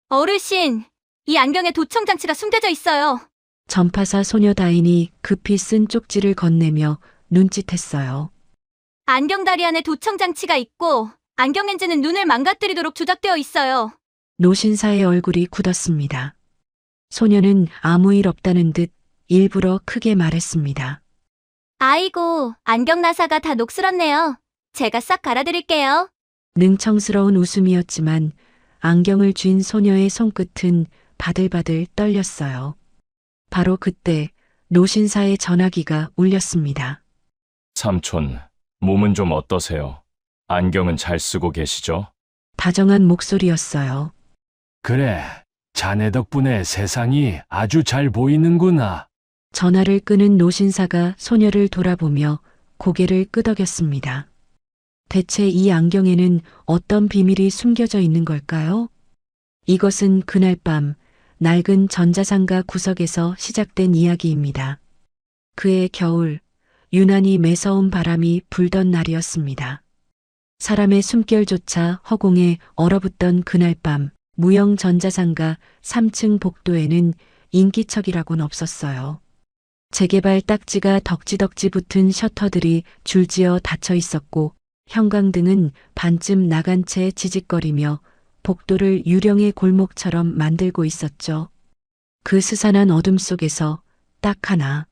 어르신, 이 안경에 도청 장치가 숨겨져 있어요. 전파사 소녀 다인이 급히 쓴 쪽지를 건네며 눈짓했어요. 안경다리 안에 도청 장치가 있고 안경 렌즈는 눈을 망가뜨리도록 조작되어 있어요. 노신사의 얼굴이 굳었습니다. 소녀는 아무 일 없다는 듯 일부러 크게 말했습니다. 아이고, 안경 나사가 다 녹슬었네요. 제가 싹 갈아드릴게요. 능청스러운 웃음이었지만 안경을 쥔 소녀의 손끝은 바들바들 떨렸어요. 바로 그때 노신사의 전화기가 울렸습니다. 삼촌, 몸은 좀 어떠세요? 안경은 잘 쓰고 계시죠? 다정한 목소리였어요. 그래, 자네 덕분에 세상이 아주 잘 보이는구나. 전화를 끄는 노신사가 소녀를 돌아보며 고개를 끄덕였습니다. 대체 이 안경에는 어떤 비밀이 숨겨져 있는 걸까요? 이것은 그날 밤 낡은 전자상가 구석에서 시작된 이야기입니다. 그해 겨울, 유난히 매서운 바람이 불던 날이었습니다. 사람의 숨결조차 허공에 얼어붙던 그날 밤, 무영 전자상가 3층 복도에는 인기척이라곤 없었어요. 재개발 딱지가 덕지덕지 붙은 셔터들이 줄지어 닫혀 있었고 형광등은 반쯤 나간 채 지직거리며 복도를 유령의 골목처럼 만들고 있었죠. 그 스산한 어둠 속에서 딱 하나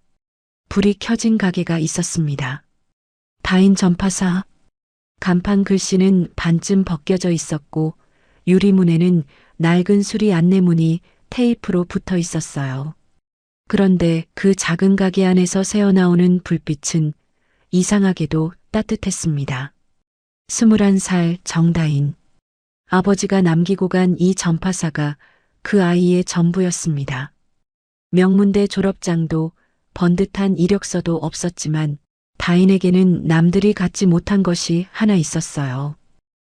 불이 켜진 가게가 있었습니다. 다인 전파사. 간판 글씨는 반쯤 벗겨져 있었고 유리문에는 낡은 수리 안내문이 테이프로 붙어 있었어요. 그런데 그 작은 가게 안에서 새어나오는 불빛은 이상하게도 따뜻했습니다. 21살 정다인. 아버지가 남기고 간 이 전파사가 그 아이의 전부였습니다. 명문대 졸업장도 번듯한 이력서도 없었지만 다인에게는 남들이 갖지 못한 것이 하나 있었어요.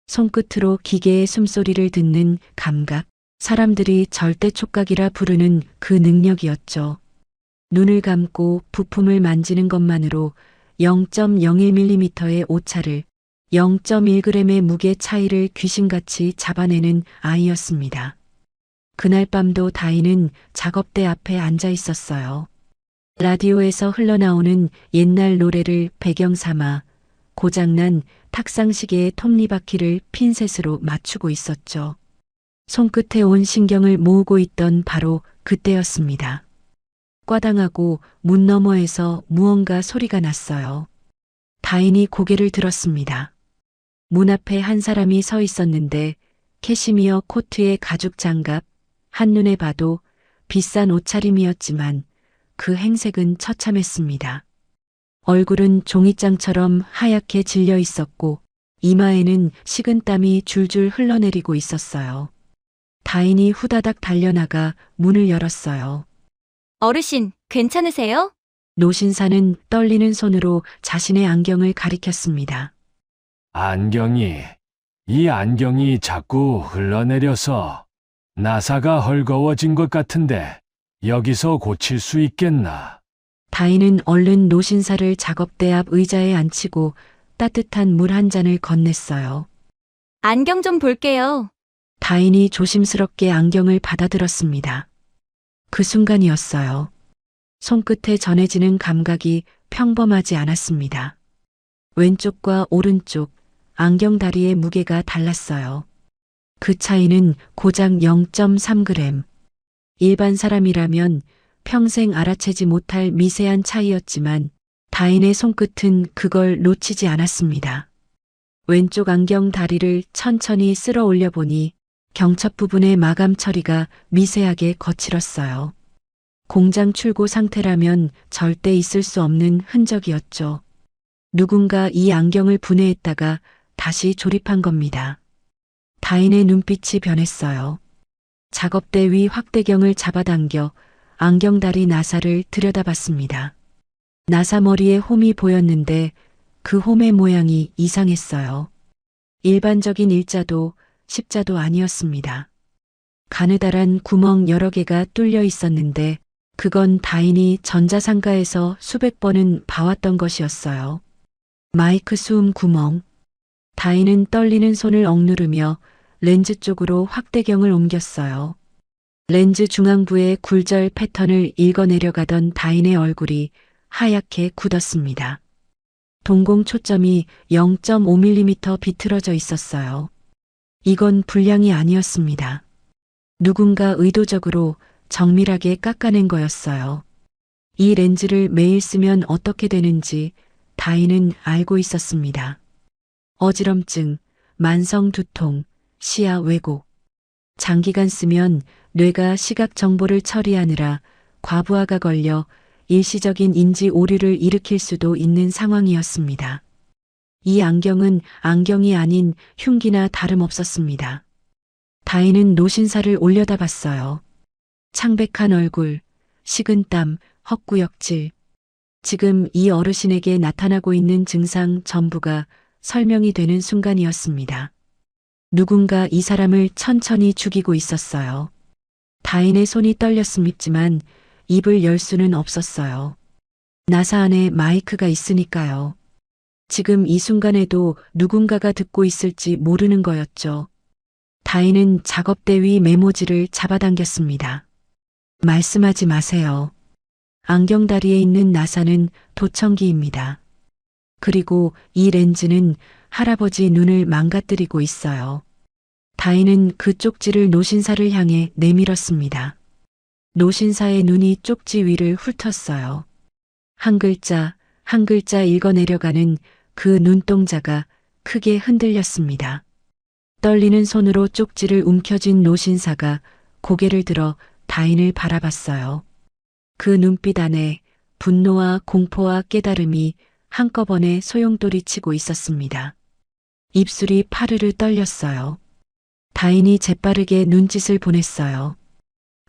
손끝으로 기계의 숨소리를 듣는 감각, 사람들이 절대 촉각이라 부르는 그 능력이었죠. 눈을 감고 부품을 만지는 것만으로 0.01mm의 오차를 0.1g의 무게 차이를 귀신같이 잡아내는 아이였습니다. 그날 밤도 다인은 작업대 앞에 앉아 있었어요. 라디오에서 흘러나오는 옛날 노래를 배경 삼아 고장난 탁상시계의 톱니바퀴를 핀셋으로 맞추고 있었죠. 손끝에 온 신경을 모으고 있던 바로 그때였습니다. 꽈당하고 문 너머에서 무언가 소리가 났어요. 다인이 고개를 들었습니다. 문 앞에 한 사람이 서 있었는데 캐시미어 코트에 가죽 장갑, 한눈에 봐도 비싼 옷차림이었지만 그 행색은 처참했습니다. 얼굴은 종이장처럼 하얗게 질려 있었고 이마에는 식은땀이 줄줄 흘러내리고 있었어요. 다인이 후다닥 달려나가 문을 열었어요. 어르신, 괜찮으세요? 노신사는 떨리는 손으로 자신의 안경을 가리켰습니다. 이 안경이 자꾸 흘러내려서 나사가 헐거워진 것 같은데 여기서 고칠 수 있겠나? 다인은 얼른 노신사를 작업대 앞 의자에 앉히고 따뜻한 물 한 잔을 건넸어요. 안경 좀 볼게요. 다인이 조심스럽게 안경을 받아들었습니다. 그 순간이었어요. 손끝에 전해지는 감각이 평범하지 않았습니다. 왼쪽과 오른쪽 안경 다리의 무게가 달랐어요. 그 차이는 고작 0.3g. 일반 사람이라면 평생 알아채지 못할 미세한 차이였지만 다인의 손끝은 그걸 놓치지 않았습니다. 왼쪽 안경 다리를 천천히 쓸어 올려 보니 경첩 부분의 마감 처리가 미세하게 거칠었어요. 공장 출고 상태라면 절대 있을 수 없는 흔적이었죠. 누군가 이 안경을 분해했다가 다시 조립한 겁니다. 다인의 눈빛이 변했어요. 작업대 위 확대경을 잡아당겨 안경다리 나사를 들여다봤습니다. 나사 머리에 홈이 보였는데 그 홈의 모양이 이상했어요. 일반적인 일자도 십자도 아니었습니다. 가느다란 구멍 여러 개가 뚫려 있었는데 그건 다인이 전자상가에서 수백 번은 봐왔던 것이었어요. 마이크 수음 구멍. 다인은 떨리는 손을 억누르며 렌즈 쪽으로 확대경을 옮겼어요. 렌즈 중앙부의 굴절 패턴을 읽어내려가던 다인의 얼굴이 하얗게 굳었습니다. 동공 초점이 0.5mm 비틀어져 있었어요. 이건 불량이 아니었습니다. 누군가 의도적으로 정밀하게 깎아낸 거였어요. 이 렌즈를 매일 쓰면 어떻게 되는지 다인은 알고 있었습니다. 어지럼증, 만성 두통, 시야 왜곡. 장기간 쓰면 뇌가 시각 정보를 처리하느라 과부하가 걸려 일시적인 인지 오류를 일으킬 수도 있는 상황이었습니다. 이 안경은 안경이 아닌 흉기나 다름없었습니다. 다인은 노신사를 올려다봤어요. 창백한 얼굴, 식은땀, 헛구역질. 지금 이 어르신에게 나타나고 있는 증상 전부가 설명이 되는 순간이었습니다. 누군가 이 사람을 천천히 죽이고 있었어요. 다인의 손이 떨렸음있지만 입을 열 수는 없었어요. 나사 안에 마이크가 있으니까요. 지금 이 순간에도 누군가가 듣고 있을지 모르는 거였죠. 다인은 작업대 위 메모지를 잡아당겼습니다. 말씀하지 마세요. 안경다리에 있는 나사는 도청기입니다. 그리고 이 렌즈는 할아버지 눈을 망가뜨리고 있어요. 다인은 그 쪽지를 노신사를 향해 내밀었습니다. 노신사의 눈이 쪽지 위를 훑었어요. 한 글자, 한 글자 읽어내려가는 그 눈동자가 크게 흔들렸습니다. 떨리는 손으로 쪽지를 움켜쥔 노신사가 고개를 들어 다인을 바라봤어요. 그 눈빛 안에 분노와 공포와 깨달음이 한꺼번에 소용돌이치고 있었습니다. 입술이 파르르 떨렸어요. 다인이 재빠르게 눈짓을 보냈어요.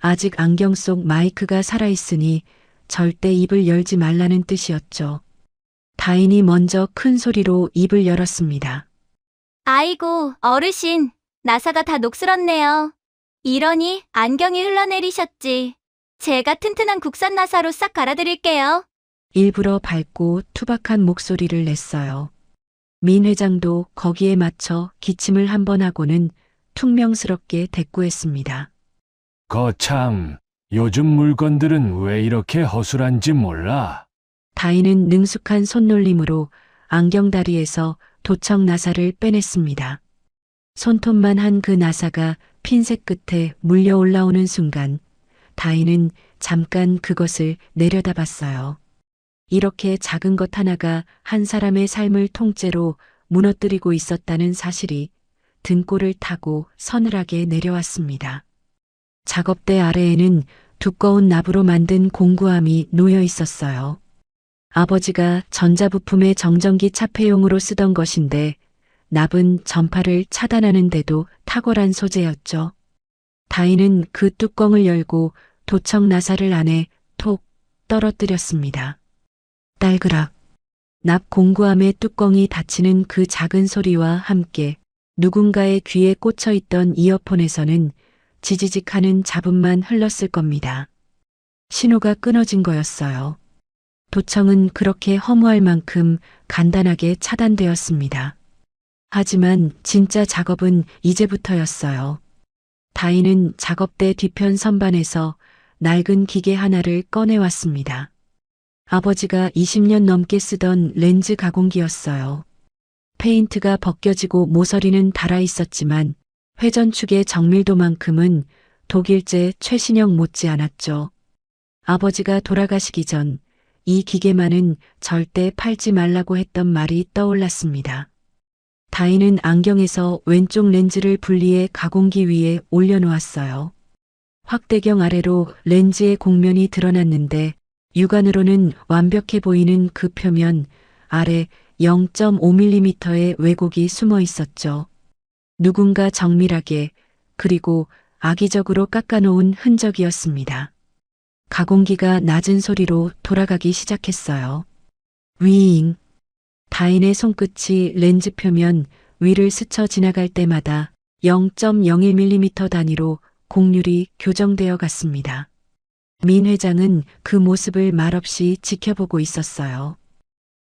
아직 안경 속 마이크가 살아있으니 절대 입을 열지 말라는 뜻이었죠. 다인이 먼저 큰 소리로 입을 열었습니다. 아이고, 어르신. 나사가 다 녹슬었네요. 이러니 안경이 흘러내리셨지. 제가 튼튼한 국산 나사로 싹 갈아드릴게요. 일부러 밝고 투박한 목소리를 냈어요. 민 회장도 거기에 맞춰 기침을 한 번 하고는 퉁명스럽게 대꾸했습니다. 거참, 요즘 물건들은 왜 이렇게 허술한지 몰라. 다인은 능숙한 손놀림으로 안경다리에서 도청 나사를 빼냈습니다. 손톱만 한 그 나사가 핀셋 끝에 물려 올라오는 순간 다인은 잠깐 그것을 내려다봤어요. 이렇게 작은 것 하나가 한 사람의 삶을 통째로 무너뜨리고 있었다는 사실이 등골을 타고 서늘하게 내려왔습니다. 작업대 아래에는 두꺼운 납으로 만든 공구함이 놓여 있었어요. 아버지가 전자부품의 정전기 차폐용으로 쓰던 것인데 납은 전파를 차단하는데도 탁월한 소재였죠. 다인은 그 뚜껑을 열고 도청 나사를 안에 톡 떨어뜨렸습니다. 딸그락. 납 공구함의 뚜껑이 닫히는 그 작은 소리와 함께 누군가의 귀에 꽂혀 있던 이어폰에서는 지지직하는 잡음만 흘렀을 겁니다. 신호가 끊어진 거였어요. 도청은 그렇게 허무할 만큼 간단하게 차단되었습니다. 하지만 진짜 작업은 이제부터였어요. 다인은 작업대 뒤편 선반에서 낡은 기계 하나를 꺼내왔습니다. 아버지가 20년 넘게 쓰던 렌즈 가공기였어요. 페인트가 벗겨지고 모서리는 닳아 있었지만 회전축의 정밀도만큼은 독일제 최신형 못지않았죠. 아버지가 돌아가시기 전 이 기계만은 절대 팔지 말라고 했던 말이 떠올랐습니다. 다인은 안경에서 왼쪽 렌즈를 분리해 가공기 위에 올려놓았어요. 확대경 아래로 렌즈의 곡면이 드러났는데 육안으로는 완벽해 보이는 그 표면 아래 0.5mm의 왜곡이 숨어 있었죠. 누군가 정밀하게 그리고 악의적으로 깎아놓은 흔적이었습니다. 가공기가 낮은 소리로 돌아가기 시작했어요. 위잉. 다인의 손끝이 렌즈 표면 위를 스쳐 지나갈 때마다 0.01mm 단위로 곡률이 교정되어 갔습니다. 민 회장은 그 모습을 말없이 지켜보고 있었어요.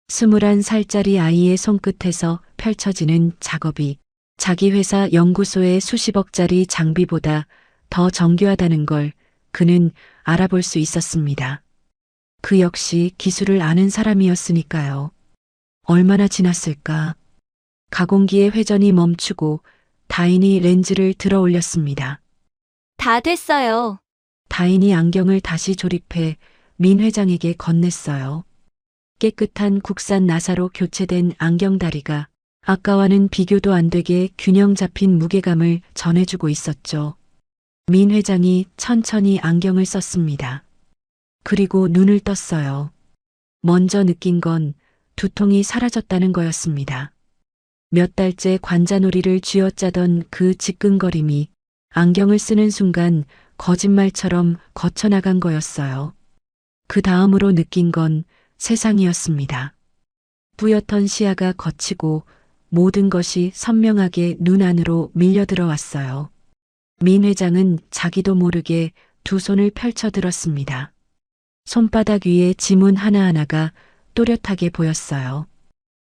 21살짜리 아이의 손끝에서 펼쳐지는 작업이 자기 회사 연구소의 수십억짜리 장비보다 더 정교하다는 걸 그는 알아볼 수 있었습니다. 그 역시 기술을 아는 사람이었으니까요. 얼마나 지났을까? 가공기의 회전이 멈추고 다인이 렌즈를 들어 올렸습니다. 다 됐어요. 다인이 안경을 다시 조립해 민 회장에게 건넸어요. 깨끗한 국산 나사로 교체된 안경다리가 아까와는 비교도 안 되게 균형 잡힌 무게감을 전해주고 있었죠. 민 회장이 천천히 안경을 썼습니다. 그리고 눈을 떴어요. 먼저 느낀 건 두통이 사라졌다는 거였습니다. 몇 달째 관자놀이를 쥐어짜던 그 지끈거림이 안경을 쓰는 순간 거짓말처럼 거쳐나간 거였어요. 그 다음으로 느낀 건 세상이었습니다. 뿌옇던 시야가 거치고 모든 것이 선명하게 눈 안으로 밀려들어왔어요. 민 회장은 자기도 모르게 두 손을 펼쳐 들었습니다. 손바닥 위에 지문 하나하나가 또렷하게 보였어요.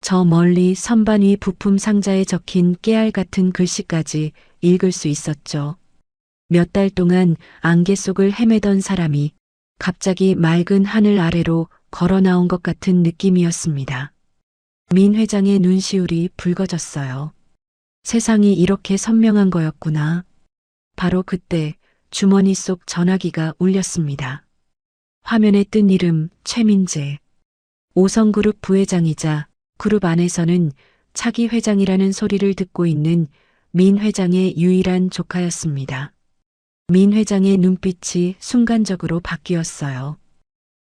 저 멀리 선반 위 부품 상자에 적힌 깨알 같은 글씨까지 읽을 수 있었죠. 몇 달 동안 안개 속을 헤매던 사람이 갑자기 맑은 하늘 아래로 걸어 나온 것 같은 느낌이었습니다. 민 회장의 눈시울이 붉어졌어요. 세상이 이렇게 선명한 거였구나. 바로 그때 주머니 속 전화기가 울렸습니다. 화면에 뜬 이름 최민재. 오성그룹 부회장이자 그룹 안에서는 차기 회장이라는 소리를 듣고 있는 민 회장의 유일한 조카였습니다. 민 회장의 눈빛이 순간적으로 바뀌었어요.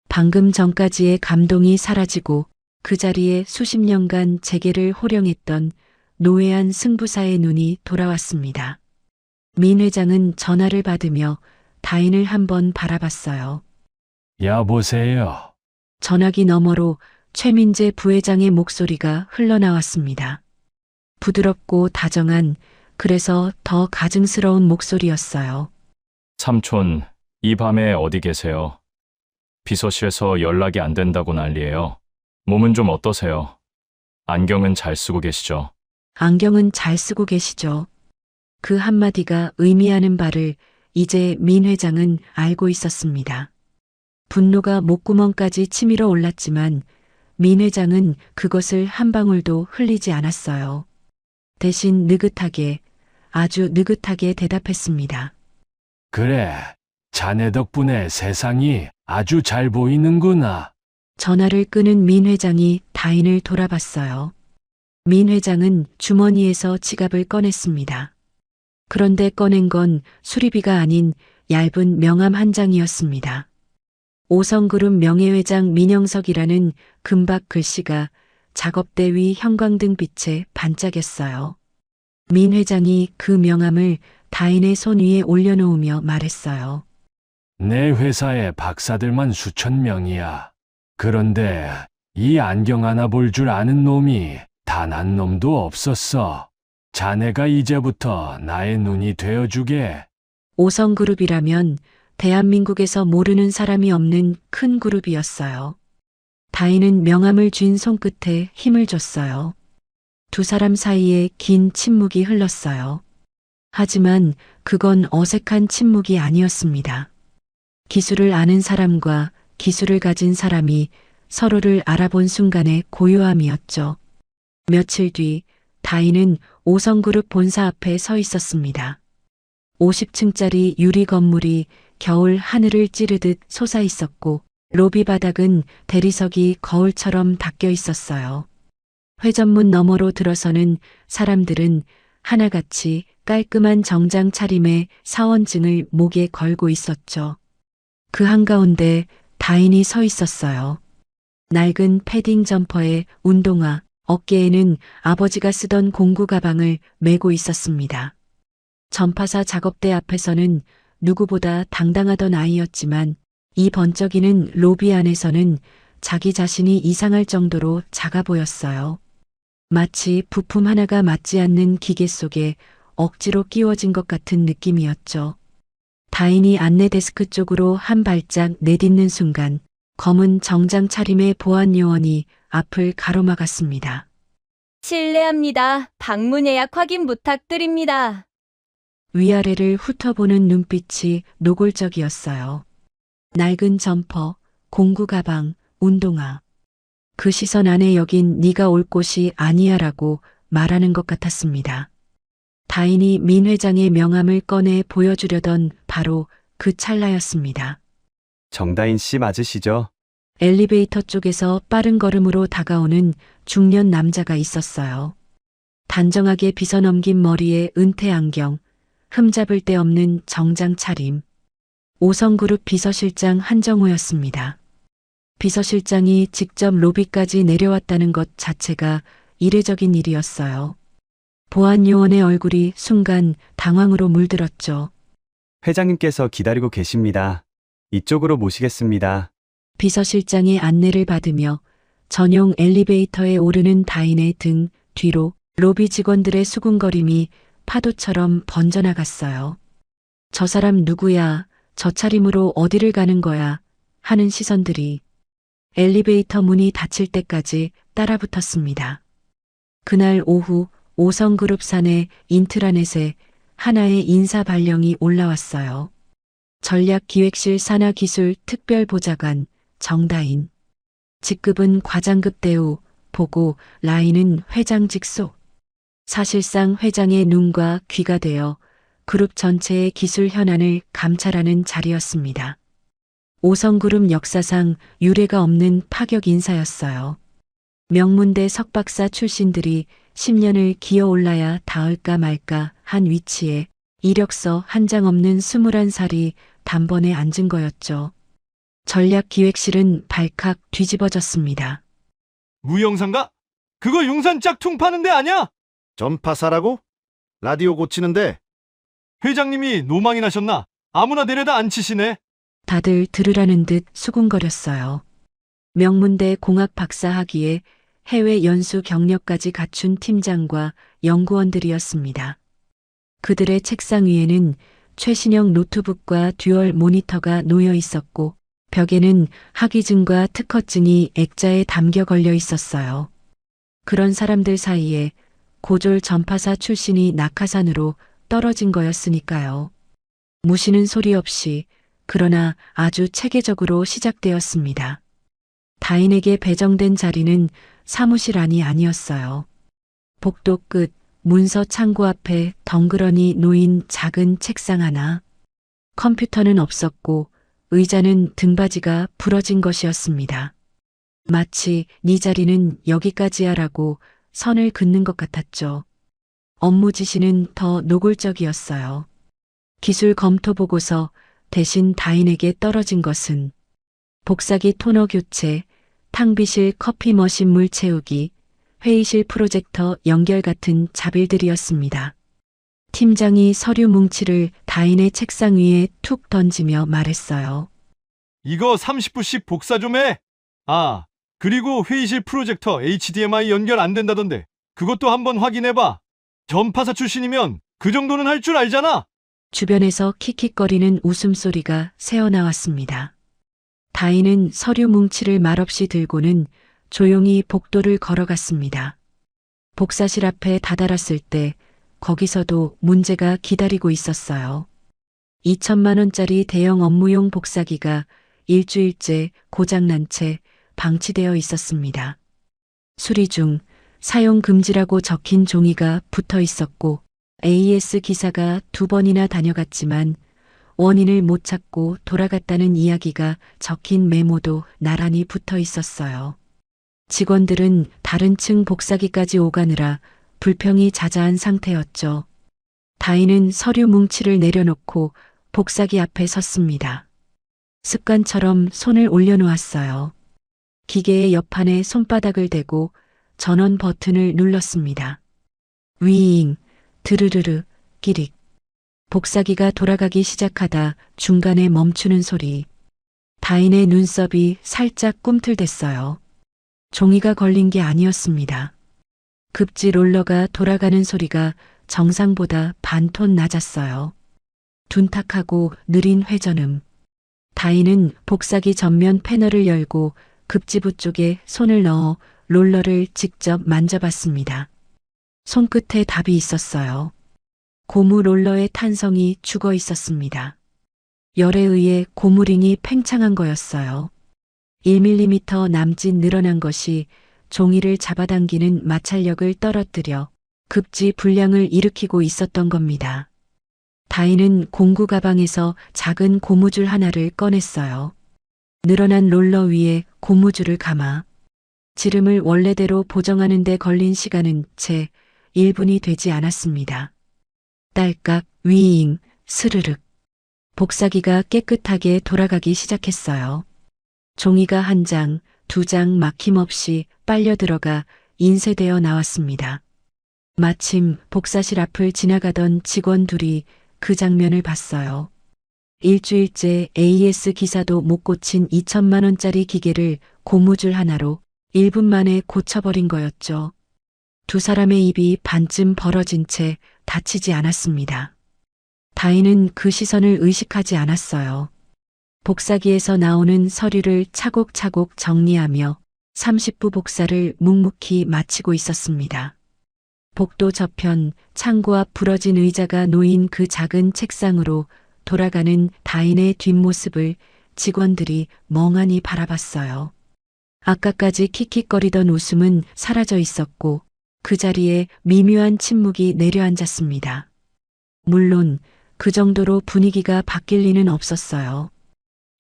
방금 전까지의 감동이 사라지고 그 자리에 수십 년간 재계를 호령했던 노회한 승부사의 눈이 돌아왔습니다. 민 회장은 전화를 받으며 다인을 한번 바라봤어요. 여보세요. 전화기 너머로 최민재 부회장의 목소리가 흘러나왔습니다. 부드럽고 다정한, 그래서 더 가증스러운 목소리였어요. 삼촌, 이 밤에 어디 계세요? 비서실에서 연락이 안 된다고 난리예요. 몸은 좀 어떠세요? 안경은 잘 쓰고 계시죠? 안경은 잘 쓰고 계시죠? 그 한마디가 의미하는 바를 이제 민 회장은 알고 있었습니다. 분노가 목구멍까지 치밀어 올랐지만 민 회장은 그것을 한 방울도 흘리지 않았어요. 대신 느긋하게, 아주 느긋하게 대답했습니다. 그래, 자네 덕분에 세상이 아주 잘 보이는구나. 전화를 끄는 민 회장이 다인을 돌아봤어요. 민 회장은 주머니에서 지갑을 꺼냈습니다. 그런데 꺼낸 건 수리비가 아닌 얇은 명함 한 장이었습니다. 오성그룹 명예회장 민영석이라는 금박 글씨가 작업대 위 형광등 빛에 반짝였어요. 민 회장이 그 명함을 다인의 손 위에 올려놓으며 말했어요. 내 회사에 박사들만 수천 명이야. 그런데 이 안경 하나 볼 줄 아는 놈이 단 한 놈도 없었어. 자네가 이제부터 나의 눈이 되어주게. 오성그룹이라면 대한민국에서 모르는 사람이 없는 큰 그룹이었어요. 다인은 명함을 쥔 손끝에 힘을 줬어요. 두 사람 사이에 긴 침묵이 흘렀어요. 하지만 그건 어색한 침묵이 아니었습니다. 기술을 아는 사람과 기술을 가진 사람이 서로를 알아본 순간의 고요함이었죠. 며칠 뒤 다인은 오성그룹 본사 앞에 서 있었습니다. 50층짜리 유리 건물이 겨울 하늘을 찌르듯 솟아 있었고 로비 바닥은 대리석이 거울처럼 닦여 있었어요. 회전문 너머로 들어서는 사람들은 하나같이 깔끔한 정장 차림의 사원증을 목에 걸고 있었죠. 그 한가운데 다인이 서 있었어요. 낡은 패딩 점퍼에 운동화, 어깨에는 아버지가 쓰던 공구 가방을 메고 있었습니다. 전파사 작업대 앞에서는 누구보다 당당하던 아이였지만 이 번쩍이는 로비 안에서는 자기 자신이 이상할 정도로 작아 보였어요. 마치 부품 하나가 맞지 않는 기계 속에 억지로 끼워진 것 같은 느낌이었죠. 다인이 안내 데스크 쪽으로 한 발짝 내딛는 순간 검은 정장 차림의 보안 요원이 앞을 가로막았습니다. 실례합니다. 방문 예약 확인 부탁드립니다. 위아래를 훑어보는 눈빛이 노골적이었어요. 낡은 점퍼, 공구 가방, 운동화. 그 시선 안에 여긴 네가 올 곳이 아니야라고 말하는 것 같았습니다. 다인이 민 회장의 명함을 꺼내 보여주려던 바로 그 찰나였습니다. 정다인 씨 맞으시죠? 엘리베이터 쪽에서 빠른 걸음으로 다가오는 중년 남자가 있었어요. 단정하게 빗어넘긴 머리에 은퇴 안경, 흠잡을 데 없는 정장 차림. 5성그룹 비서실장 한정호였습니다. 비서실장이 직접 로비까지 내려왔다는 것 자체가 이례적인 일이었어요. 보안요원의 얼굴이 순간 당황으로 물들었죠. 회장님께서 기다리고 계십니다. 이쪽으로 모시겠습니다. 비서실장의 안내를 받으며 전용 엘리베이터에 오르는 다인의 등 뒤로 로비 직원들의 수군거림이 파도처럼 번져나갔어요. 저 사람 누구야? 저 차림으로 어디를 가는 거야? 하는 시선들이 엘리베이터 문이 닫힐 때까지 따라붙었습니다. 그날 오후 5성그룹 사내 인트라넷에 하나의 인사 발령이 올라왔어요. 전략기획실 산하기술 특별보좌관 정다인. 직급은 과장급 대우, 보고 라인은 회장 직속. 사실상 회장의 눈과 귀가 되어 그룹 전체의 기술 현안을 감찰하는 자리였습니다. 5성그룹 역사상 유례가 없는 파격 인사였어요. 명문대 석박사 출신들이 10년을 기어올라야 닿을까 말까 한 위치에 이력서 한 장 없는 21살이 단번에 앉은 거였죠. 전략기획실은 발칵 뒤집어졌습니다. 무용상가? 그거 용산 짝퉁 파는 데 아냐? 전파사라고? 라디오 고치는데 회장님이 노망이 나셨나? 아무나 데려다 앉히시네. 다들 들으라는 듯 수군거렸어요. 명문대 공학 박사 학위에 해외 연수 경력까지 갖춘 팀장과 연구원들이었습니다. 그들의 책상 위에는 최신형 노트북과 듀얼 모니터가 놓여 있었고 벽에는 학위증과 특허증이 액자에 담겨 걸려 있었어요. 그런 사람들 사이에 고졸 전파사 출신이 낙하산으로 떨어진 거였으니까요. 무시는 소리 없이 그러나 아주 체계적으로 시작되었습니다. 다인에게 배정된 자리는 사무실 안이 아니었어요. 복도 끝 문서 창고 앞에 덩그러니 놓인 작은 책상 하나. 컴퓨터는 없었고 의자는 등받이가 부러진 것이었습니다. 마치 네 자리는 여기까지야라고 선을 긋는 것 같았죠. 업무 지시는 더 노골적이었어요. 기술 검토 보고서 대신 다인에게 떨어진 것은 복사기 토너 교체, 탕비실 커피 머신 물 채우기, 회의실 프로젝터 연결 같은 자빌들이었습니다. 팀장이 서류 뭉치를 다인의 책상 위에 툭 던지며 말했어요. 이거 30부씩 복사 좀 해. 아, 그리고 회의실 프로젝터 HDMI 연결 안 된다던데 그것도 한번 확인해봐. 전파사 출신이면 그 정도는 할 줄 알잖아. 주변에서 킥킥거리는 웃음소리가 새어나왔습니다. 다인은 서류 뭉치를 말없이 들고는 조용히 복도를 걸어갔습니다. 복사실 앞에 다다랐을 때 거기서도 문제가 기다리고 있었어요. 2천만 원짜리 대형 업무용 복사기가 일주일째 고장난 채 방치되어 있었습니다. 수리 중 사용 금지라고 적힌 종이가 붙어 있었고 AS 기사가 2번이나 다녀갔지만 원인을 못 찾고 돌아갔다는 이야기가 적힌 메모도 나란히 붙어 있었어요. 직원들은 다른 층 복사기까지 오가느라 불평이 자자한 상태였죠. 다인은 서류 뭉치를 내려놓고 복사기 앞에 섰습니다. 습관처럼 손을 올려놓았어요. 기계의 옆판에 손바닥을 대고 전원 버튼을 눌렀습니다. 위잉, 드르르르, 끼릭. 복사기가 돌아가기 시작하다 중간에 멈추는 소리. 다인의 눈썹이 살짝 꿈틀댔어요. 종이가 걸린 게 아니었습니다. 급지 롤러가 돌아가는 소리가 정상보다 반 톤 낮았어요. 둔탁하고 느린 회전음. 다인은 복사기 전면 패널을 열고 급지부 쪽에 손을 넣어 롤러를 직접 만져봤습니다. 손끝에 답이 있었어요. 고무 롤러의 탄성이 죽어 있었습니다. 열에 의해 고무링이 팽창한 거였어요. 1mm 남짓 늘어난 것이 종이를 잡아당기는 마찰력을 떨어뜨려 급지 불량을 일으키고 있었던 겁니다. 다인은 공구 가방에서 작은 고무줄 하나를 꺼냈어요. 늘어난 롤러 위에 고무줄을 감아 지름을 원래대로 보정하는 데 걸린 시간은 채 1분이 되지 않았습니다. 딸깍, 위잉, 스르륵. 복사기가 깨끗하게 돌아가기 시작했어요. 종이가 한 장, 두 장 막힘없이 빨려 들어가 인쇄되어 나왔습니다. 마침 복사실 앞을 지나가던 직원 둘이 그 장면을 봤어요. 일주일째 AS 기사도 못 고친 2천만 원짜리 기계를 고무줄 하나로 1분 만에 고쳐버린 거였죠. 두 사람의 입이 반쯤 벌어진 채 다치지 않았습니다. 다인은 그 시선을 의식하지 않았어요. 복사기에서 나오는 서류를 차곡차곡 정리하며 30부 복사를 묵묵히 마치고 있었습니다. 복도 저편 창고 앞 부러진 의자가 놓인 그 작은 책상으로 돌아가는 다인의 뒷모습을 직원들이 멍하니 바라봤어요. 아까까지 킥킥거리던 웃음은 사라져 있었고 그 자리에 미묘한 침묵이 내려앉았습니다. 물론 그 정도로 분위기가 바뀔 리는 없었어요.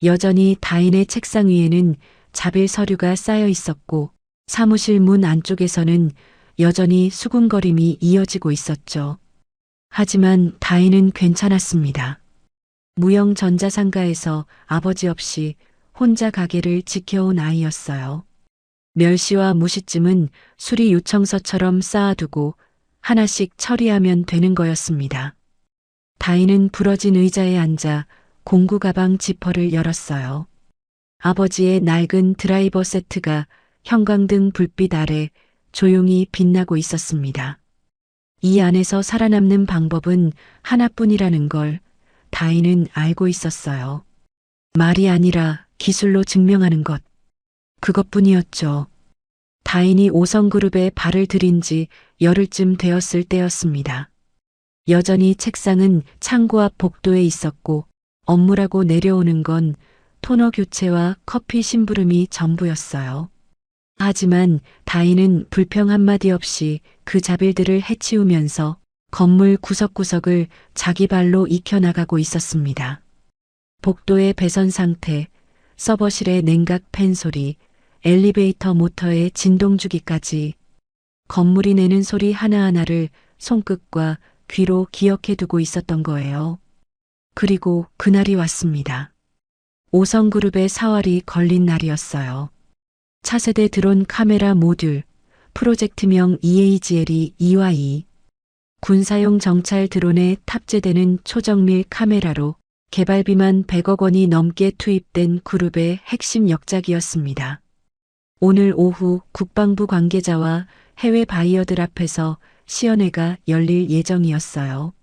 여전히 다인의 책상 위에는 자빌 서류가 쌓여 있었고 사무실 문 안쪽에서는 여전히 수군거림이 이어지고 있었죠. 하지만 다인은 괜찮았습니다. 무영 전자상가에서 아버지 없이 혼자 가게를 지켜온 아이였어요. 멸시와 무시쯤은 수리 요청서처럼 쌓아두고 하나씩 처리하면 되는 거였습니다. 다인은 부러진 의자에 앉아 공구 가방 지퍼를 열었어요. 아버지의 낡은 드라이버 세트가 형광등 불빛 아래 조용히 빛나고 있었습니다. 이 안에서 살아남는 방법은 하나뿐이라는 걸 다인은 알고 있었어요. 말이 아니라 기술로 증명하는 것. 그것뿐이었죠. 다인이 5성그룹에 발을 들인 지 열흘쯤 되었을 때였습니다. 여전히 책상은 창고 앞 복도에 있었고 업무라고 내려오는 건 토너 교체와 커피 심부름이 전부였어요. 하지만 다인은 불평 한마디 없이 그 자빌들을 해치우면서 건물 구석구석을 자기 발로 익혀나가고 있었습니다. 복도의 배선 상태, 서버실의 냉각 팬 소리, 엘리베이터 모터의 진동 주기까지 건물이 내는 소리 하나하나를 손끝과 귀로 기억해 두고 있었던 거예요. 그리고 그날이 왔습니다. 5성그룹의 사활이 걸린 날이었어요. 차세대 드론 카메라 모듈, 프로젝트명 EAGL이 2와 2, 군사용 정찰 드론에 탑재되는 초정밀 카메라로 개발비만 100억 원이 넘게 투입된 그룹의 핵심 역작이었습니다. 오늘 오후 국방부 관계자와 해외 바이어들 앞에서 시연회가 열릴 예정이었어요.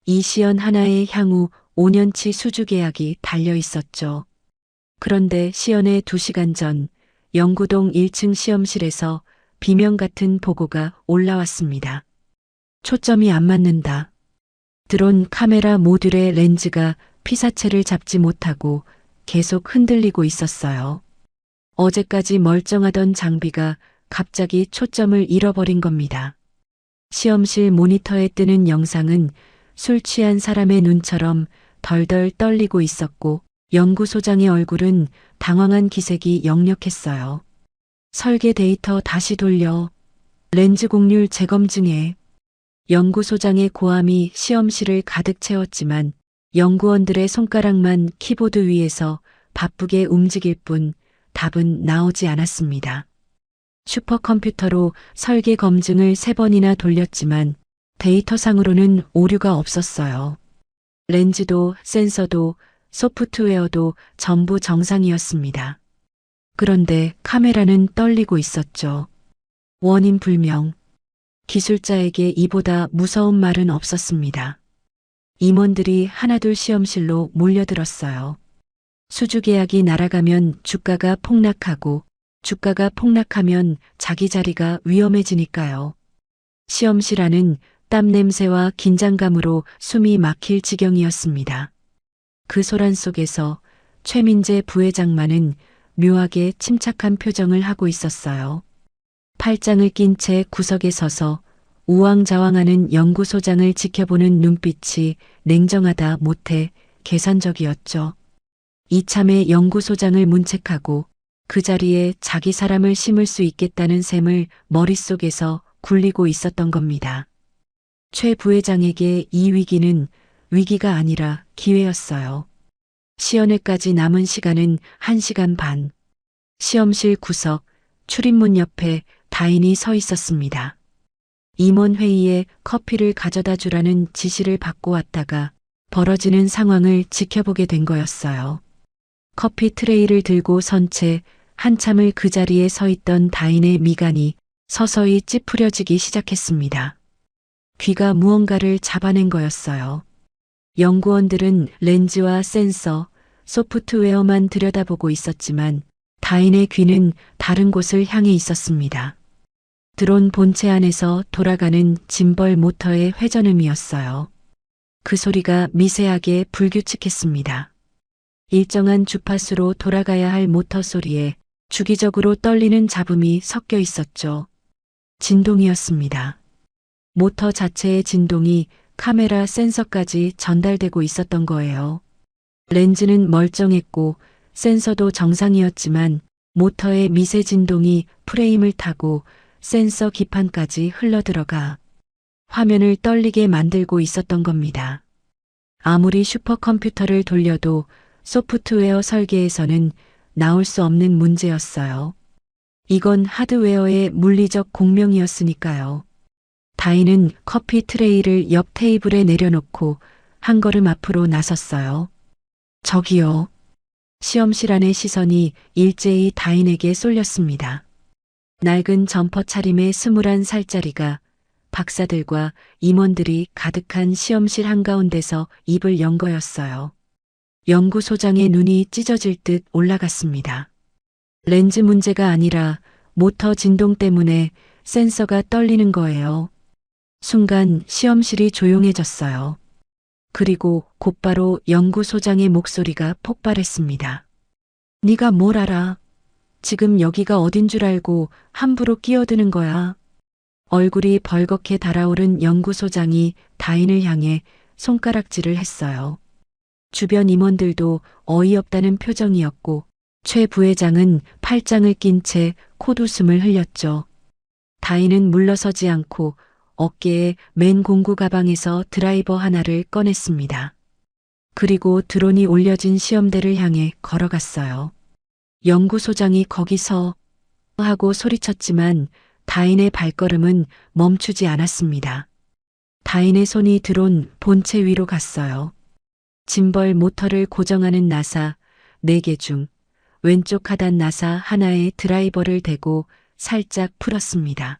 이 시연 하나에 향후 5년치 수주 계약이 달려 있었죠. 그런데 시연회 2시간 전 영구동 1층 시험실에서 비명 같은 보고가 올라왔습니다. 초점이 안 맞는다. 드론 카메라 모듈의 렌즈가 피사체를 잡지 못하고 계속 흔들리고 있었어요. 어제까지 멀쩡하던 장비가 갑자기 초점을 잃어버린 겁니다. 시험실 모니터에 뜨는 영상은 술 취한 사람의 눈처럼 덜덜 떨리고 있었고 연구소장의 얼굴은 당황한 기색이 역력했어요. 설계 데이터 다시 돌려. 렌즈 곡률 재검증해. 연구소장의 고함이 시험실을 가득 채웠지만 연구원들의 손가락만 키보드 위에서 바쁘게 움직일 뿐 답은 나오지 않았습니다. 슈퍼컴퓨터로 설계 검증을 3번이나 돌렸지만 데이터상으로는 오류가 없었어요. 렌즈도 센서도 소프트웨어도 전부 정상이었습니다. 그런데 카메라는 떨리고 있었죠. 원인 불명. 기술자에게 이보다 무서운 말은 없었습니다. 임원들이 하나둘 시험실로 몰려들었어요. 수주 계약이 날아가면 주가가 폭락하고 주가가 폭락하면 자기 자리가 위험해지니까요. 시험실 안은 땀 냄새와 긴장감으로 숨이 막힐 지경이었습니다. 그 소란 속에서 최민재 부회장만은 묘하게 침착한 표정을 하고 있었어요. 팔짱을 낀 채 구석에 서서 우왕좌왕하는 연구소장을 지켜보는 눈빛이 냉정하다 못해 계산적이었죠. 이참에 연구소장을 문책하고 그 자리에 자기 사람을 심을 수 있겠다는 셈을 머릿속에서 굴리고 있었던 겁니다. 최 부회장에게 이 위기는 위기가 아니라 기회였어요. 시연회까지 남은 시간은 1시간 반. 시험실 구석, 출입문 옆에 다인이 서 있었습니다. 임원회의에 커피를 가져다 주라는 지시를 받고 왔다가 벌어지는 상황을 지켜보게 된 거였어요. 커피 트레이를 들고 선 채 한참을 그 자리에 서 있던 다인의 미간이 서서히 찌푸려지기 시작했습니다. 귀가 무언가를 잡아낸 거였어요. 연구원들은 렌즈와 센서, 소프트웨어만 들여다보고 있었지만 다인의 귀는 다른 곳을 향해 있었습니다. 드론 본체 안에서 돌아가는 짐벌 모터의 회전음이었어요. 그 소리가 미세하게 불규칙했습니다. 일정한 주파수로 돌아가야 할 모터 소리에 주기적으로 떨리는 잡음이 섞여 있었죠. 진동이었습니다. 모터 자체의 진동이 카메라 센서까지 전달되고 있었던 거예요. 렌즈는 멀쩡했고 센서도 정상이었지만 모터의 미세 진동이 프레임을 타고 센서 기판까지 흘러들어가 화면을 떨리게 만들고 있었던 겁니다. 아무리 슈퍼컴퓨터를 돌려도 소프트웨어 설계에서는 나올 수 없는 문제였어요. 이건 하드웨어의 물리적 공명이었으니까요. 다인은 커피 트레이를 옆 테이블에 내려놓고 한 걸음 앞으로 나섰어요. 저기요. 시험실 안의 시선이 일제히 다인에게 쏠렸습니다. 낡은 점퍼 차림의 21살짜리가 박사들과 임원들이 가득한 시험실 한가운데서 입을 연 거였어요. 연구소장의 눈이 찢어질 듯 올라갔습니다. 렌즈 문제가 아니라 모터 진동 때문에 센서가 떨리는 거예요. 순간 시험실이 조용해졌어요. 그리고 곧바로 연구소장의 목소리가 폭발했습니다. 네가 뭘 알아? 지금 여기가 어딘 줄 알고 함부로 끼어드는 거야. 얼굴이 벌겋게 달아오른 연구소장이 다인을 향해 손가락질을 했어요. 주변 임원들도 어이없다는 표정이었고 최 부회장은 팔짱을 낀 채 콧웃음을 흘렸죠. 다인은 물러서지 않고 어깨에 맨 공구 가방에서 드라이버 하나를 꺼냈습니다. 그리고 드론이 올려진 시험대를 향해 걸어갔어요. 연구소장이 거기서 하고 소리쳤지만 다인의 발걸음은 멈추지 않았습니다. 다인의 손이 드론 본체 위로 갔어요. 짐벌 모터를 고정하는 나사 4개 중 왼쪽 하단 나사 하나에 드라이버를 대고 살짝 풀었습니다.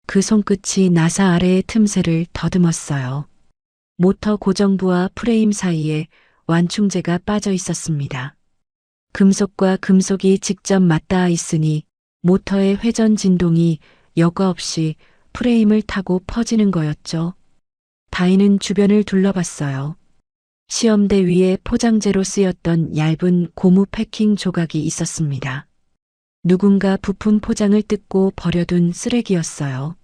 그 손끝이 나사 아래의 틈새를 더듬었어요. 모터 고정부와 프레임 사이에 완충제가 빠져 있었습니다. 금속과 금속이 직접 맞닿아 있으니 모터의 회전 진동이 여과 없이 프레임을 타고 퍼지는 거였죠. 다인은 주변을 둘러봤어요. 시험대 위에 포장재로 쓰였던 얇은 고무 패킹 조각이 있었습니다. 누군가 부품 포장을 뜯고 버려둔 쓰레기였어요.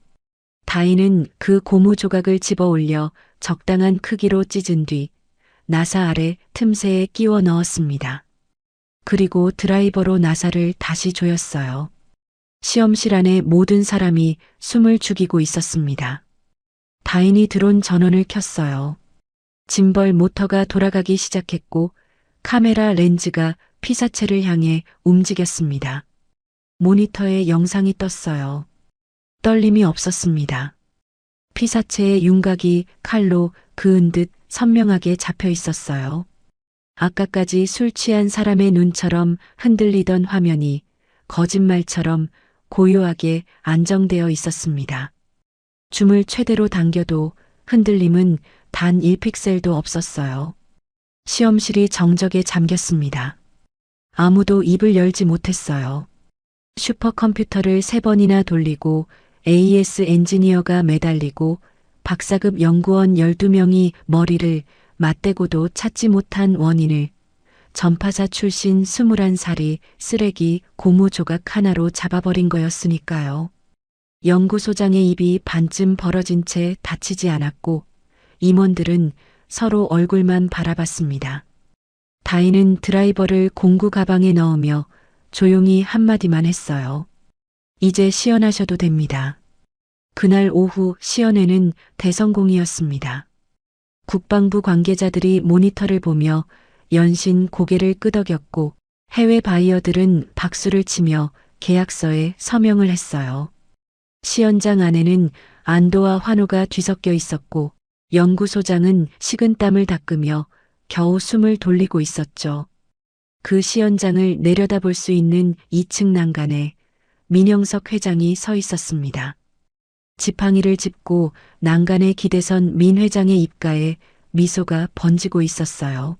다인은 그 고무 조각을 집어 올려 적당한 크기로 찢은 뒤 나사 아래 틈새에 끼워 넣었습니다. 그리고 드라이버로 나사를 다시 조였어요. 시험실 안에 모든 사람이 숨을 죽이고 있었습니다. 다인이 드론 전원을 켰어요. 짐벌 모터가 돌아가기 시작했고 카메라 렌즈가 피사체를 향해 움직였습니다. 모니터에 영상이 떴어요. 떨림이 없었습니다. 피사체의 윤곽이 칼로 그은 듯 선명하게 잡혀 있었어요. 아까까지 술 취한 사람의 눈처럼 흔들리던 화면이 거짓말처럼 고요하게 안정되어 있었습니다. 줌을 최대로 당겨도 흔들림은 단 1픽셀도 없었어요. 시험실이 정적에 잠겼습니다. 아무도 입을 열지 못했어요. 슈퍼컴퓨터를 3번이나 돌리고 AS 엔지니어가 매달리고 박사급 연구원 12명이 머리를 맞대고도 찾지 못한 원인을 전파사 출신 21살이 쓰레기 고무 조각 하나로 잡아버린 거였으니까요. 연구소장의 입이 반쯤 벌어진 채 다치지 않았고 임원들은 서로 얼굴만 바라봤습니다. 다인은 드라이버를 공구 가방에 넣으며 조용히 한마디만 했어요. 이제 시연하셔도 됩니다. 그날 오후 시연회는 대성공이었습니다. 국방부 관계자들이 모니터를 보며 연신 고개를 끄덕였고 해외 바이어들은 박수를 치며 계약서에 서명을 했어요. 시연장 안에는 안도와 환호가 뒤섞여 있었고 연구소장은 식은땀을 닦으며 겨우 숨을 돌리고 있었죠. 그 시연장을 내려다볼 수 있는 2층 난간에 민영석 회장이 서 있었습니다. 지팡이를 짚고 난간에 기대선 민 회장의 입가에 미소가 번지고 있었어요.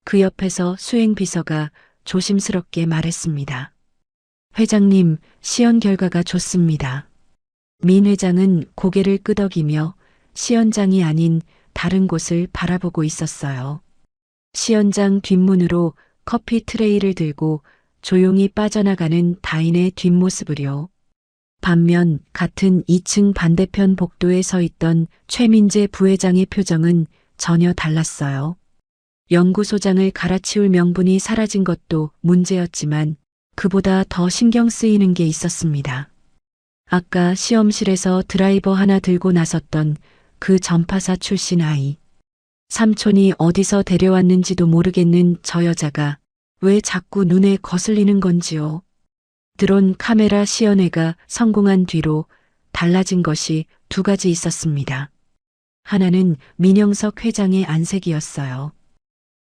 그 옆에서 수행비서가 조심스럽게 말했습니다. 회장님, 시연 결과가 좋습니다. 민 회장은 고개를 끄덕이며 시연장이 아닌 다른 곳을 바라보고 있었어요. 시연장 뒷문으로 커피 트레이를 들고 조용히 빠져나가는 다인의 뒷모습을요. 반면 같은 2층 반대편 복도에 서 있던 최민재 부회장의 표정은 전혀 달랐어요. 연구소장을 갈아치울 명분이 사라진 것도 문제였지만 그보다 더 신경 쓰이는 게 있었습니다. 아까 시험실에서 드라이버 하나 들고 나섰던 그 전파사 출신 아이. 삼촌이 어디서 데려왔는지도 모르겠는 저 여자가 왜 자꾸 눈에 거슬리는 건지요. 드론 카메라 시연회가 성공한 뒤로 달라진 것이 두 가지 있었습니다. 하나는 민영석 회장의 안색이었어요.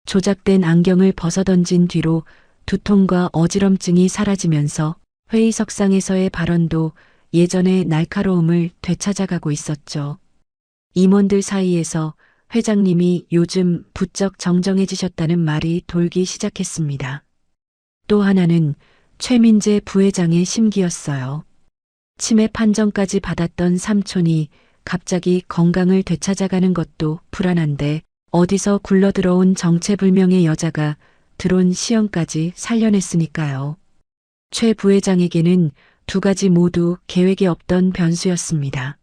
조작된 안경을 벗어던진 뒤로 두통과 어지럼증이 사라지면서 회의석상에서의 발언도 예전의 날카로움을 되찾아가고 있었죠. 임원들 사이에서 회장님이 요즘 부쩍 정정해지셨다는 말이 돌기 시작했습니다. 또 하나는 최민재 부회장의 심기였어요. 치매 판정까지 받았던 삼촌이 갑자기 건강을 되찾아가는 것도 불안한데 어디서 굴러들어온 정체불명의 여자가 드론 시연까지 살려냈으니까요. 최 부회장에게는 두 가지 모두 계획에 없던 변수였습니다.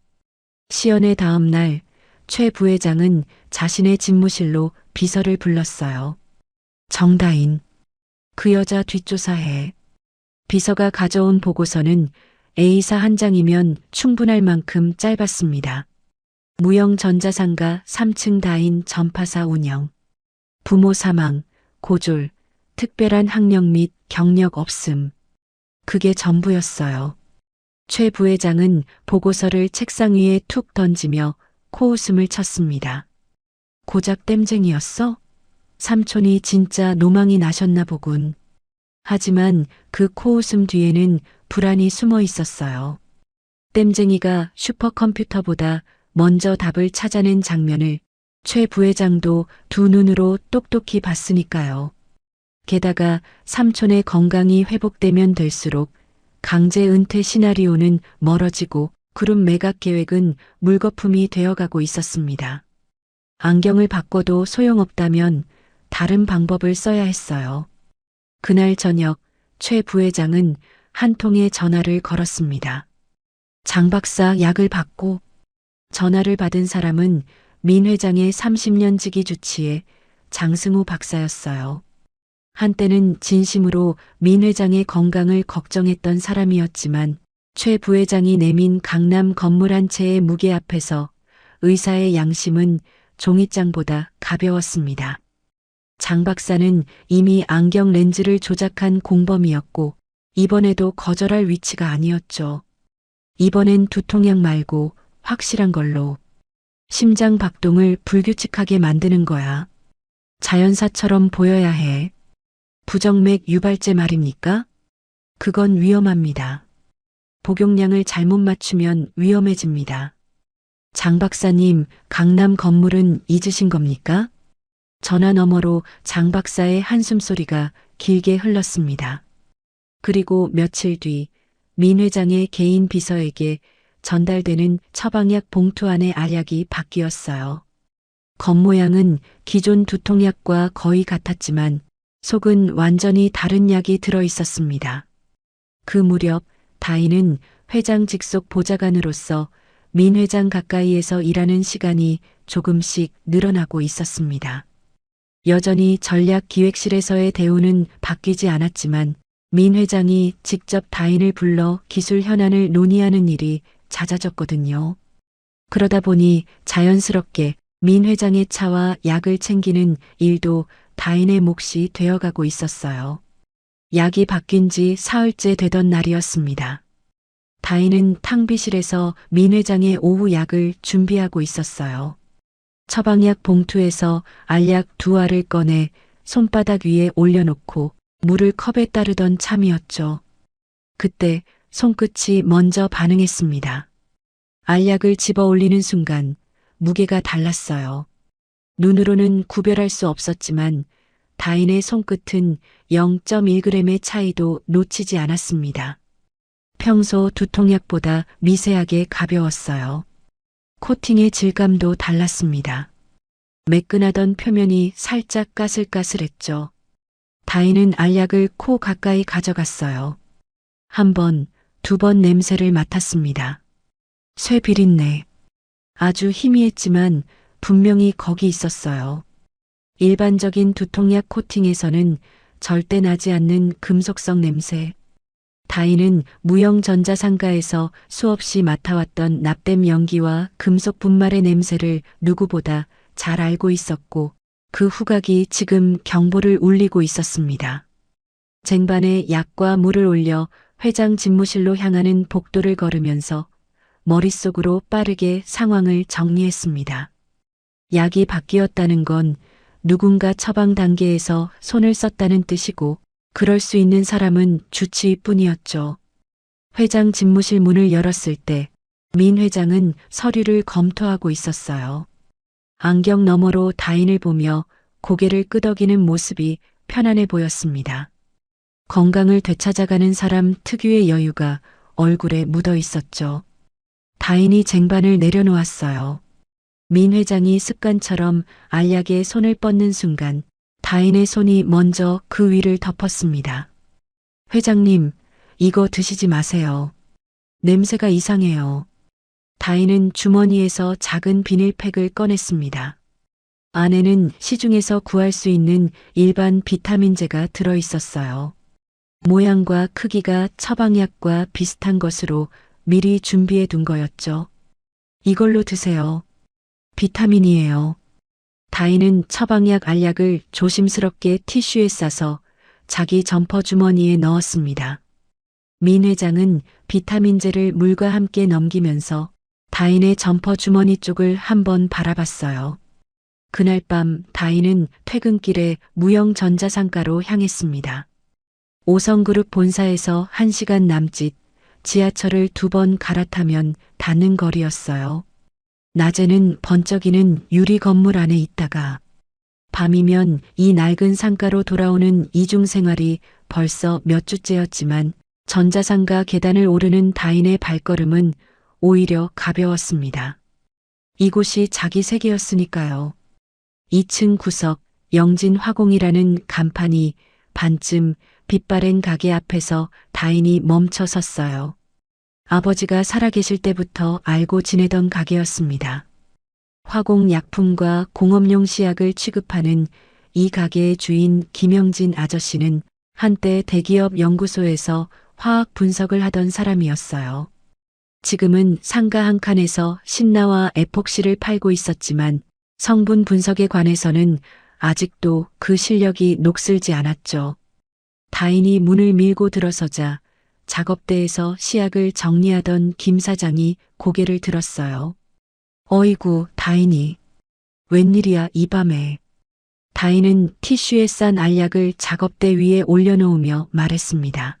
시연의 다음 날 최 부회장은 자신의 집무실로 비서를 불렀어요. 정다인, 그 여자 뒷조사해. 비서가 가져온 보고서는 A사 한 장이면 충분할 만큼 짧았습니다. 무형 전자상가 3층 다인 전파사 운영, 부모 사망, 고졸, 특별한 학력 및 경력 없음. 그게 전부였어요. 최 부회장은 보고서를 책상 위에 툭 던지며 코웃음을 쳤습니다. 고작 땜쟁이였어? 삼촌이 진짜 노망이 나셨나 보군. 하지만 그 코웃음 뒤에는 불안이 숨어 있었어요. 땜쟁이가 슈퍼컴퓨터보다 먼저 답을 찾아낸 장면을 최 부회장도 두 눈으로 똑똑히 봤으니까요. 게다가 삼촌의 건강이 회복되면 될수록 강제 은퇴 시나리오는 멀어지고 그룹 매각 계획은 물거품이 되어가고 있었습니다. 안경을 바꿔도 소용없다면 다른 방법을 써야 했어요. 그날 저녁 최 부회장은 한 통의 전화를 걸었습니다. 장 박사 약을 받고. 전화를 받은 사람은 민 회장의 30년 지기 주치의 장승호 박사였어요. 한때는 진심으로 민 회장의 건강을 걱정했던 사람이었지만 최 부회장이 내민 강남 건물 한 채의 무게 앞에서 의사의 양심은 종이장보다 가벼웠습니다. 장 박사는 이미 안경 렌즈를 조작한 공범이었고 이번에도 거절할 위치가 아니었죠. 이번엔 두통약 말고 확실한 걸로. 심장 박동을 불규칙하게 만드는 거야. 자연사처럼 보여야 해. 부정맥 유발제 말입니까? 그건 위험합니다. 복용량을 잘못 맞추면 위험해집니다. 장 박사님, 강남 건물은 잊으신 겁니까? 전화 너머로 장 박사의 한숨소리가 길게 흘렀습니다. 그리고 며칠 뒤 민 회장의 개인 비서에게 전달되는 처방약 봉투 안에 알약이 바뀌었어요. 겉모양은 기존 두통약과 거의 같았지만 속은 완전히 다른 약이 들어 있었습니다. 그 무렵 다인은 회장 직속 보좌관으로서 민 회장 가까이에서 일하는 시간이 조금씩 늘어나고 있었습니다. 여전히 전략기획실에서의 대우는 바뀌지 않았지만 민 회장이 직접 다인을 불러 기술 현안을 논의하는 일이 잦아졌거든요. 그러다 보니 자연스럽게 민 회장의 차와 약을 챙기는 일도 다인의 몫이 되어가고 있었어요. 약이 바뀐 지 사흘째 되던 날이었습니다. 다인은 탕비실에서 민 회장의 오후 약을 준비하고 있었어요. 처방약 봉투에서 알약 2알을 꺼내 손바닥 위에 올려놓고 물을 컵에 따르던 참이었죠. 그때 손끝이 먼저 반응했습니다. 알약을 집어 올리는 순간 무게가 달랐어요. 눈으로는 구별할 수 없었지만 다인의 손끝은 0.1g의 차이도 놓치지 않았습니다. 평소 두통약보다 미세하게 가벼웠어요. 코팅의 질감도 달랐습니다. 매끈하던 표면이 살짝 까슬까슬했죠. 다인은 알약을 코 가까이 가져갔어요. 한 번, 2번 냄새를 맡았습니다. 쇠 비린내. 아주 희미했지만 분명히 거기 있었어요. 일반적인 두통약 코팅에서는 절대 나지 않는 금속성 냄새. 다인은 무형 전자상가에서 수없이 맡아왔던 납땜 연기와 금속 분말의 냄새를 누구보다 잘 알고 있었고 그 후각이 지금 경보를 울리고 있었습니다. 쟁반에 약과 물을 올려 회장 집무실로 향하는 복도를 걸으면서 머릿속으로 빠르게 상황을 정리했습니다. 약이 바뀌었다는 건 누군가 처방 단계에서 손을 썼다는 뜻이고 그럴 수 있는 사람은 주치의뿐이었죠. 회장 집무실 문을 열었을 때 민 회장은 서류를 검토하고 있었어요. 안경 너머로 다인을 보며 고개를 끄덕이는 모습이 편안해 보였습니다. 건강을 되찾아가는 사람 특유의 여유가 얼굴에 묻어 있었죠. 다인이 쟁반을 내려놓았어요. 민 회장이 습관처럼 알약에 손을 뻗는 순간 다인의 손이 먼저 그 위를 덮었습니다. 회장님, 이거 드시지 마세요. 냄새가 이상해요. 다인은 주머니에서 작은 비닐팩을 꺼냈습니다. 안에는 시중에서 구할 수 있는 일반 비타민제가 들어 있었어요. 모양과 크기가 처방약과 비슷한 것으로 미리 준비해 둔 거였죠. 이걸로 드세요. 비타민이에요. 다인은 처방약 알약을 조심스럽게 티슈에 싸서 자기 점퍼 주머니에 넣었습니다. 민 회장은 비타민제를 물과 함께 넘기면서 다인의 점퍼 주머니 쪽을 한번 바라봤어요. 그날 밤 다인은 퇴근길에 무형 전자상가로 향했습니다. 5성그룹 본사에서 1시간 남짓 지하철을 2번 갈아타면 닿는 거리였어요. 낮에는 번쩍이는 유리 건물 안에 있다가 밤이면 이 낡은 상가로 돌아오는 이중 생활이 벌써 몇 주째였지만 전자상가 계단을 오르는 다인의 발걸음은 오히려 가벼웠습니다. 이곳이 자기 세계였으니까요. 2층 구석 영진 화공이라는 간판이 반쯤 빛바랜 가게 앞에서 다인이 멈춰 섰어요. 아버지가 살아계실 때부터 알고 지내던 가게였습니다. 화공 약품과 공업용 시약을 취급하는 이 가게의 주인 김영진 아저씨는 한때 대기업 연구소에서 화학 분석을 하던 사람이었어요. 지금은 상가 한 칸에서 신나와 에폭시를 팔고 있었지만 성분 분석에 관해서는 아직도 그 실력이 녹슬지 않았죠. 다인이 문을 밀고 들어서자 작업대에서 시약을 정리하던 김 사장이 고개를 들었어요. 어이구, 다인이. 웬일이야, 이 밤에. 다인은 티슈에 싼 알약을 작업대 위에 올려놓으며 말했습니다.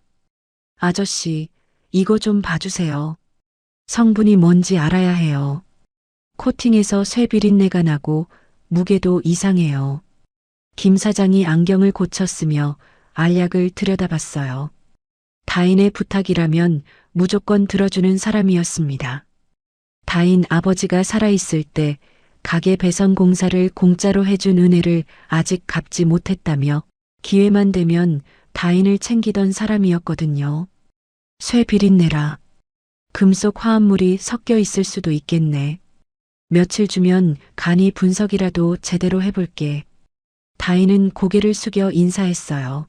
아저씨, 이거 좀 봐주세요. 성분이 뭔지 알아야 해요. 코팅에서 쇠 비린내가 나고 무게도 이상해요. 김 사장이 안경을 고쳤으며 알약을 들여다봤어요. 다인의 부탁이라면 무조건 들어주는 사람이었습니다. 다인 아버지가 살아있을 때 가게 배선 공사를 공짜로 해준 은혜를 아직 갚지 못했다며 기회만 되면 다인을 챙기던 사람이었거든요. 쇠 비린내라. 금속 화합물이 섞여 있을 수도 있겠네. 며칠 주면 간이 분석이라도 제대로 해볼게. 다인은 고개를 숙여 인사했어요.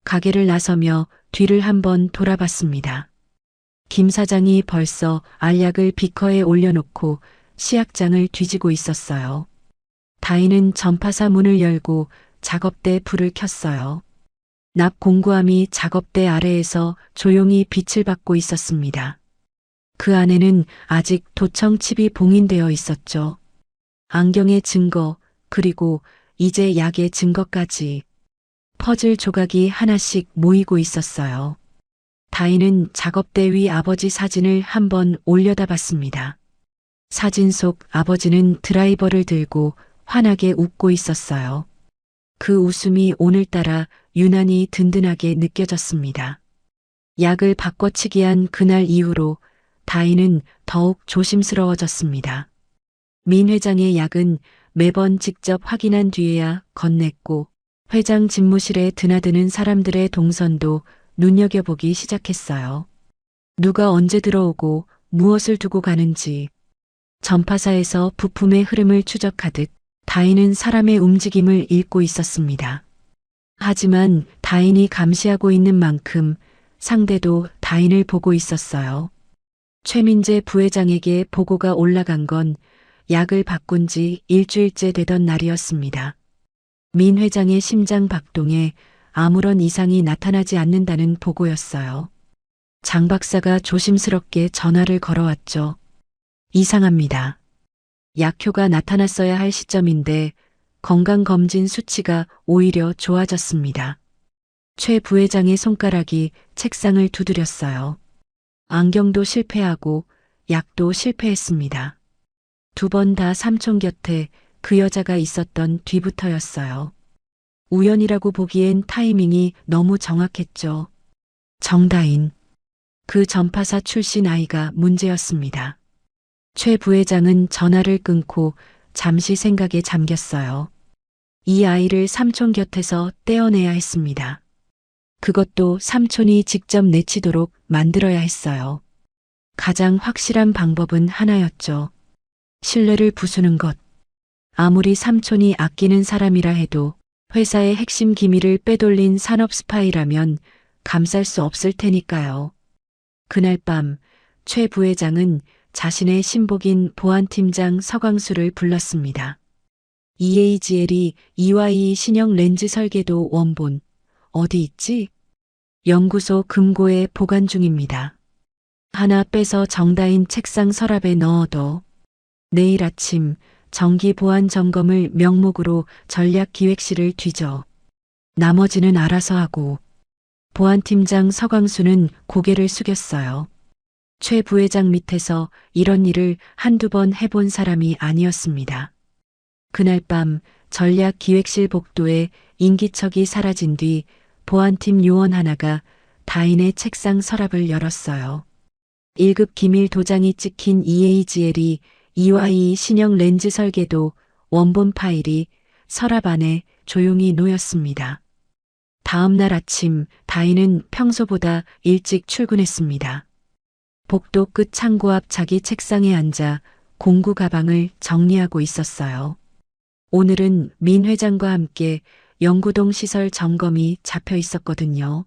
가게를 나서며 뒤를 한번 돌아봤습니다. 김 사장이 벌써 알약을 비커에 올려놓고 시약장을 뒤지고 있었어요. 다인은 전파사 문을 열고 작업대 불을 켰어요. 낮 공구함이 작업대 아래에서 조용히 빛을 받고 있었습니다. 그 안에는 아직 도청 칩이 봉인되어 있었죠. 안경의 증거, 그리고 이제 약의 증거까지. 퍼즐 조각이 하나씩 모이고 있었어요. 다인은 작업대 위 아버지 사진을 한번 올려다봤습니다. 사진 속 아버지는 드라이버를 들고 환하게 웃고 있었어요. 그 웃음이 오늘따라 유난히 든든하게 느껴졌습니다. 약을 바꿔치기한 그날 이후로 다인은 더욱 조심스러워졌습니다. 민 회장의 약은 매번 직접 확인한 뒤에야 건넸고 회장 집무실에 드나드는 사람들의 동선도 눈여겨보기 시작했어요. 누가 언제 들어오고 무엇을 두고 가는지. 전파사에서 부품의 흐름을 추적하듯 다인은 사람의 움직임을 읽고 있었습니다. 하지만 다인이 감시하고 있는 만큼 상대도 다인을 보고 있었어요. 최민재 부회장에게 보고가 올라간 건 약을 바꾼 지 일주일째 되던 날이었습니다. 민 회장의 심장 박동에 아무런 이상이 나타나지 않는다는 보고였어요. 장 박사가 조심스럽게 전화를 걸어왔죠. 이상합니다. 약효가 나타났어야 할 시점인데 건강검진 수치가 오히려 좋아졌습니다. 최 부회장의 손가락이 책상을 두드렸어요. 안경도 실패하고 약도 실패했습니다. 두 번 다 삼촌 곁에 그 여자가 있었던 뒤부터였어요. 우연이라고 보기엔 타이밍이 너무 정확했죠. 정다인. 그 전파사 출신 아이가 문제였습니다. 최 부회장은 전화를 끊고 잠시 생각에 잠겼어요. 이 아이를 삼촌 곁에서 떼어내야 했습니다. 그것도 삼촌이 직접 내치도록 만들어야 했어요. 가장 확실한 방법은 하나였죠. 신뢰를 부수는 것. 아무리 삼촌이 아끼는 사람이라 해도 회사의 핵심 기밀을 빼돌린 산업 스파이라면 감쌀 수 없을 테니까요. 그날 밤 최 부회장은 자신의 신복인 보안팀장 서광수를 불렀습니다. EAGL이 2Y 신형 렌즈 설계도 원본 어디 있지? 연구소 금고에 보관 중입니다. 하나 빼서 정다인 책상 서랍에 넣어둬. 내일 아침 정기 보안 점검을 명목으로 전략기획실을 뒤져. 나머지는 알아서 하고. 보안팀장 서광수는 고개를 숙였어요. 최 부회장 밑에서 이런 일을 한두 번 해본 사람이 아니었습니다. 그날 밤 전략기획실 복도에 인기척이 사라진 뒤 보안팀 요원 하나가 다인의 책상 서랍을 열었어요. 1급 기밀 도장이 찍힌 EAGL이 2Y 신형 렌즈 설계도 원본 파일이 서랍 안에 조용히 놓였습니다. 다음 날 아침 다인은 평소보다 일찍 출근했습니다. 복도 끝 창고 앞 자기 책상에 앉아 공구 가방을 정리하고 있었어요. 오늘은 민 회장과 함께 영구동 시설 점검이 잡혀 있었거든요.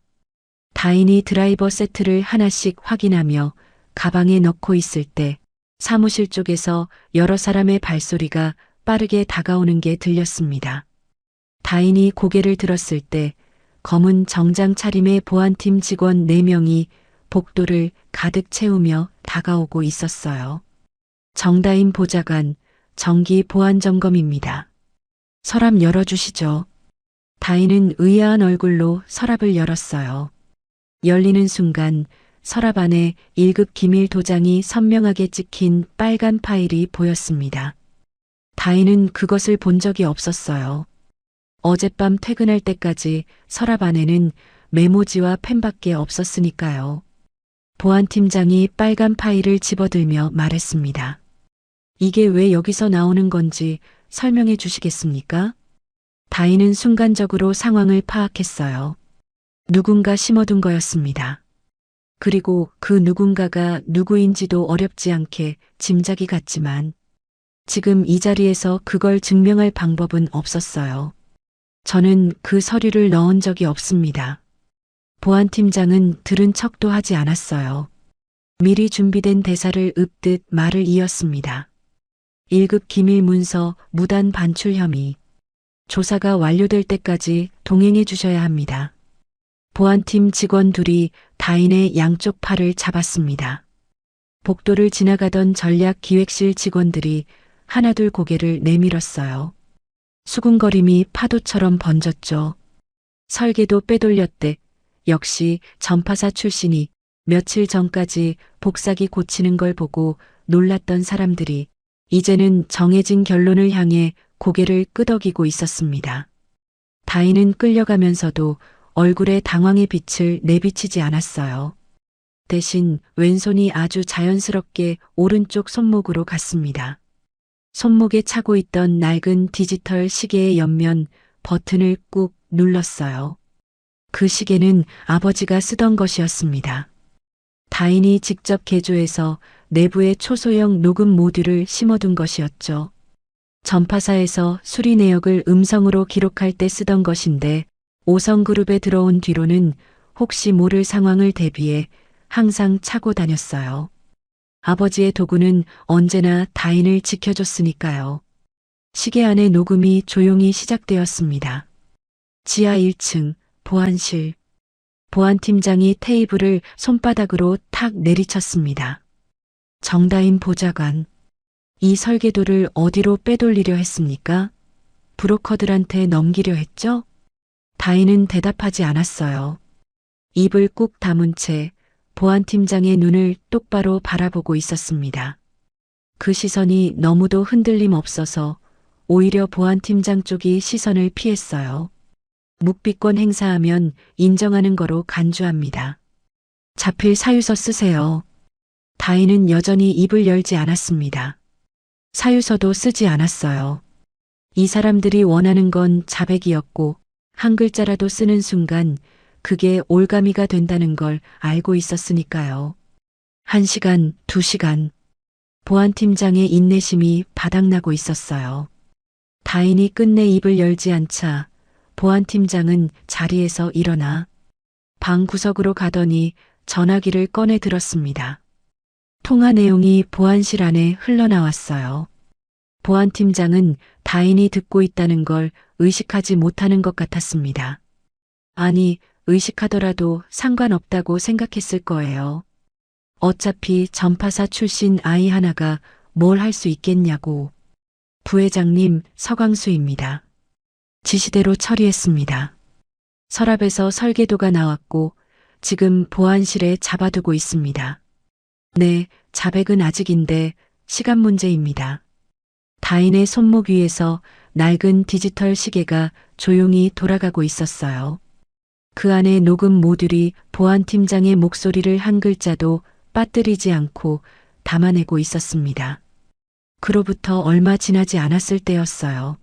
다인이 드라이버 세트를 하나씩 확인하며 가방에 넣고 있을 때 사무실 쪽에서 여러 사람의 발소리가 빠르게 다가오는 게 들렸습니다. 다인이 고개를 들었을 때 검은 정장 차림의 보안팀 직원 4명이 복도를 가득 채우며 다가오고 있었어요. 정다인 보좌관, 정기 보안 점검입니다. 서랍 열어주시죠. 다인은 의아한 얼굴로 서랍을 열었어요. 열리는 순간 서랍 안에 1급 기밀 도장이 선명하게 찍힌 빨간 파일이 보였습니다. 다인은 그것을 본 적이 없었어요. 어젯밤 퇴근할 때까지 서랍 안에는 메모지와 펜밖에 없었으니까요. 보안팀장이 빨간 파일을 집어들며 말했습니다. 이게 왜 여기서 나오는 건지 설명해 주시겠습니까? 다인은 순간적으로 상황을 파악했어요. 누군가 심어둔 거였습니다. 그리고 그 누군가가 누구인지도 어렵지 않게 짐작이 갔지만 지금 이 자리에서 그걸 증명할 방법은 없었어요. 저는 그 서류를 넣은 적이 없습니다. 보안팀장은 들은 척도 하지 않았어요. 미리 준비된 대사를 읊듯 말을 이었습니다. 1급 기밀 문서 무단 반출 혐의. 조사가 완료될 때까지 동행해 주셔야 합니다. 보안팀 직원 둘이 다인의 양쪽 팔을 잡았습니다. 복도를 지나가던 전략기획실 직원들이 하나둘 고개를 내밀었어요. 수군거림이 파도처럼 번졌죠. 설계도 빼돌렸대. 역시 전파사 출신이 며칠 전까지 복사기 고치는 걸 보고 놀랐던 사람들이 이제는 정해진 결론을 향해 고개를 끄덕이고 있었습니다. 다인은 끌려가면서도 얼굴에 당황의 빛을 내비치지 않았어요. 대신 왼손이 아주 자연스럽게 오른쪽 손목으로 갔습니다. 손목에 차고 있던 낡은 디지털 시계의 옆면 버튼을 꾹 눌렀어요. 그 시계는 아버지가 쓰던 것이었습니다. 다인이 직접 개조해서 내부에 초소형 녹음 모듈을 심어둔 것이었죠. 전파사에서 수리 내역을 음성으로 기록할 때 쓰던 것인데 5성그룹에 들어온 뒤로는 혹시 모를 상황을 대비해 항상 차고 다녔어요. 아버지의 도구는 언제나 다인을 지켜줬으니까요. 시계 안의 녹음이 조용히 시작되었습니다. 지하 1층 보안실. 보안팀장이 테이블을 손바닥으로 탁 내리쳤습니다. 정다인 보좌관. 이 설계도를 어디로 빼돌리려 했습니까? 브로커들한테 넘기려 했죠? 다인은 대답하지 않았어요. 입을 꾹 다문 채 보안팀장의 눈을 똑바로 바라보고 있었습니다. 그 시선이 너무도 흔들림 없어서 오히려 보안팀장 쪽이 시선을 피했어요. 묵비권 행사하면 인정하는 거로 간주합니다. 자필 사유서 쓰세요. 다인은 여전히 입을 열지 않았습니다. 사유서도 쓰지 않았어요. 이 사람들이 원하는 건 자백이었고 한 글자라도 쓰는 순간 그게 올가미가 된다는 걸 알고 있었으니까요. 1시간, 2시간. 보안팀장의 인내심이 바닥나고 있었어요. 다인이 끝내 입을 열지 않자 보안팀장은 자리에서 일어나 방 구석으로 가더니 전화기를 꺼내 들었습니다. 통화 내용이 보안실 안에 흘러나왔어요. 보안팀장은 다인이 듣고 있다는 걸 의식하지 못하는 것 같았습니다. 아니, 의식하더라도 상관없다고 생각했을 거예요. 어차피 전파사 출신 아이 하나가 뭘 할 수 있겠냐고. 부회장님, 서광수입니다. 지시대로 처리했습니다. 서랍에서 설계도가 나왔고 지금 보안실에 잡아두고 있습니다. 네, 자백은 아직인데 시간 문제입니다. 다인의 손목 위에서 낡은 디지털 시계가 조용히 돌아가고 있었어요. 그 안에 녹음 모듈이 보안팀장의 목소리를 한 글자도 빠뜨리지 않고 담아내고 있었습니다. 그로부터 얼마 지나지 않았을 때였어요.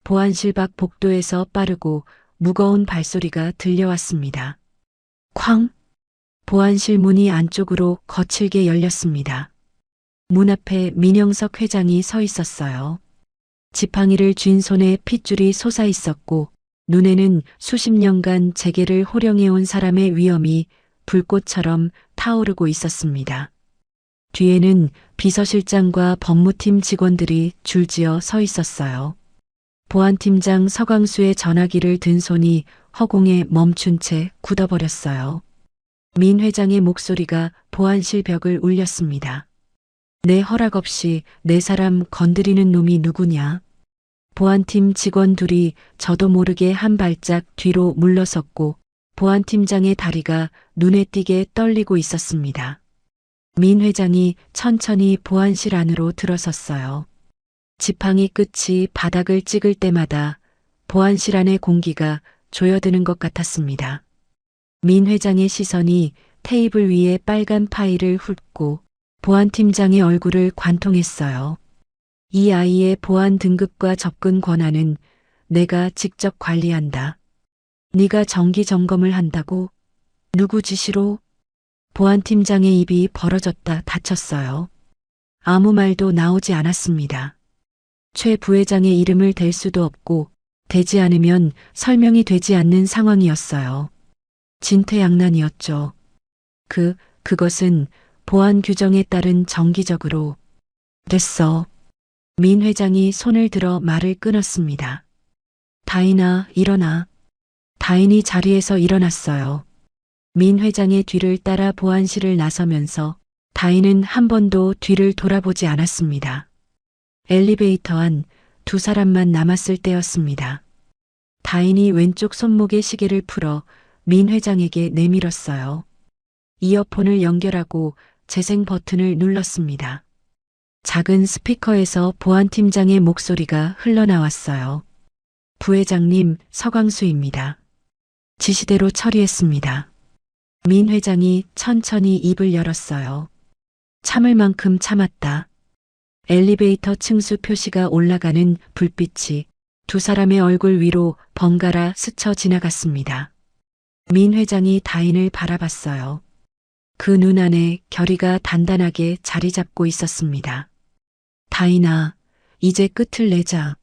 보안실 밖 복도에서 빠르고 무거운 발소리가 들려왔습니다. 쾅! 보안실 문이 안쪽으로 거칠게 열렸습니다. 문 앞에 민영석 회장이 서 있었어요. 지팡이를 쥔 손에 핏줄이 솟아 있었고 눈에는 수십 년간 재계를 호령해온 사람의 위엄이 불꽃처럼 타오르고 있었습니다. 뒤에는 비서실장과 법무팀 직원들이 줄지어 서 있었어요. 보안팀장 서광수의 전화기를 든 손이 허공에 멈춘 채 굳어버렸어요. 민 회장의 목소리가 보안실 벽을 울렸습니다. 내 허락 없이 내 사람 건드리는 놈이 누구냐? 보안팀 직원 둘이 저도 모르게 한 발짝 뒤로 물러섰고 보안팀장의 다리가 눈에 띄게 떨리고 있었습니다. 민 회장이 천천히 보안실 안으로 들어섰어요. 지팡이 끝이 바닥을 찍을 때마다 보안실 안의 공기가 조여드는 것 같았습니다. 민 회장의 시선이 테이블 위에 빨간 파일을 훑고 보안팀장의 얼굴을 관통했어요. 이 아이의 보안 등급과 접근 권한은 내가 직접 관리한다. 네가 정기 점검을 한다고? 누구 지시로? 보안팀장의 입이 벌어졌다 닫혔어요. 아무 말도 나오지 않았습니다. 최 부회장의 이름을 댈 수도 없고 대지 않으면 설명이 되지 않는 상황이었어요. 진퇴양난이었죠. 그것은 보안 규정에 따른 정기적으로. 됐어. 민 회장이 손을 들어 말을 끊었습니다. 다인아, 일어나. 다인이 자리에서 일어났어요. 민 회장의 뒤를 따라 보안실을 나서면서 다인은 한 번도 뒤를 돌아보지 않았습니다. 엘리베이터 안 두 사람만 남았을 때였습니다. 다인이 왼쪽 손목의 시계를 풀어 민 회장에게 내밀었어요. 이어폰을 연결하고 재생 버튼을 눌렀습니다. 작은 스피커에서 보안팀장의 목소리가 흘러나왔어요. 부회장님, 서광수입니다. 지시대로 처리했습니다. 민 회장이 천천히 입을 열었어요. 참을 만큼 참았다. 엘리베이터 층수 표시가 올라가는 불빛이 두 사람의 얼굴 위로 번갈아 스쳐 지나갔습니다. 민 회장이 다인을 바라봤어요. 그 눈 안에 결의가 단단하게 자리 잡고 있었습니다. 다인아, 이제 끝을 내자.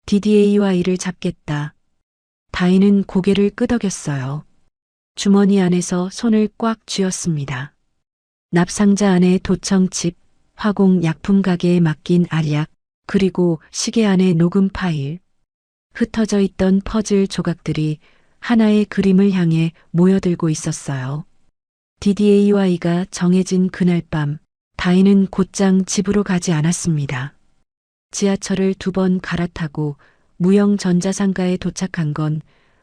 DDAY를 잡겠다. 다인은 고개를 끄덕였어요. 주머니 안에서 손을 꽉 쥐었습니다. 납상자 안에 도청칩, 화공 약품 가게에 맡긴 알약, 그리고 시계 안에 녹음 파일. 흩어져 있던 퍼즐 조각들이 하나의 그림을 향해 모여들고 있었어요. DDAY가 정해진 그날 밤, 다인은 곧장 집으로 가지 않았습니다. 지하철을 2번 갈아타고 무영 전자상가에 도착한 건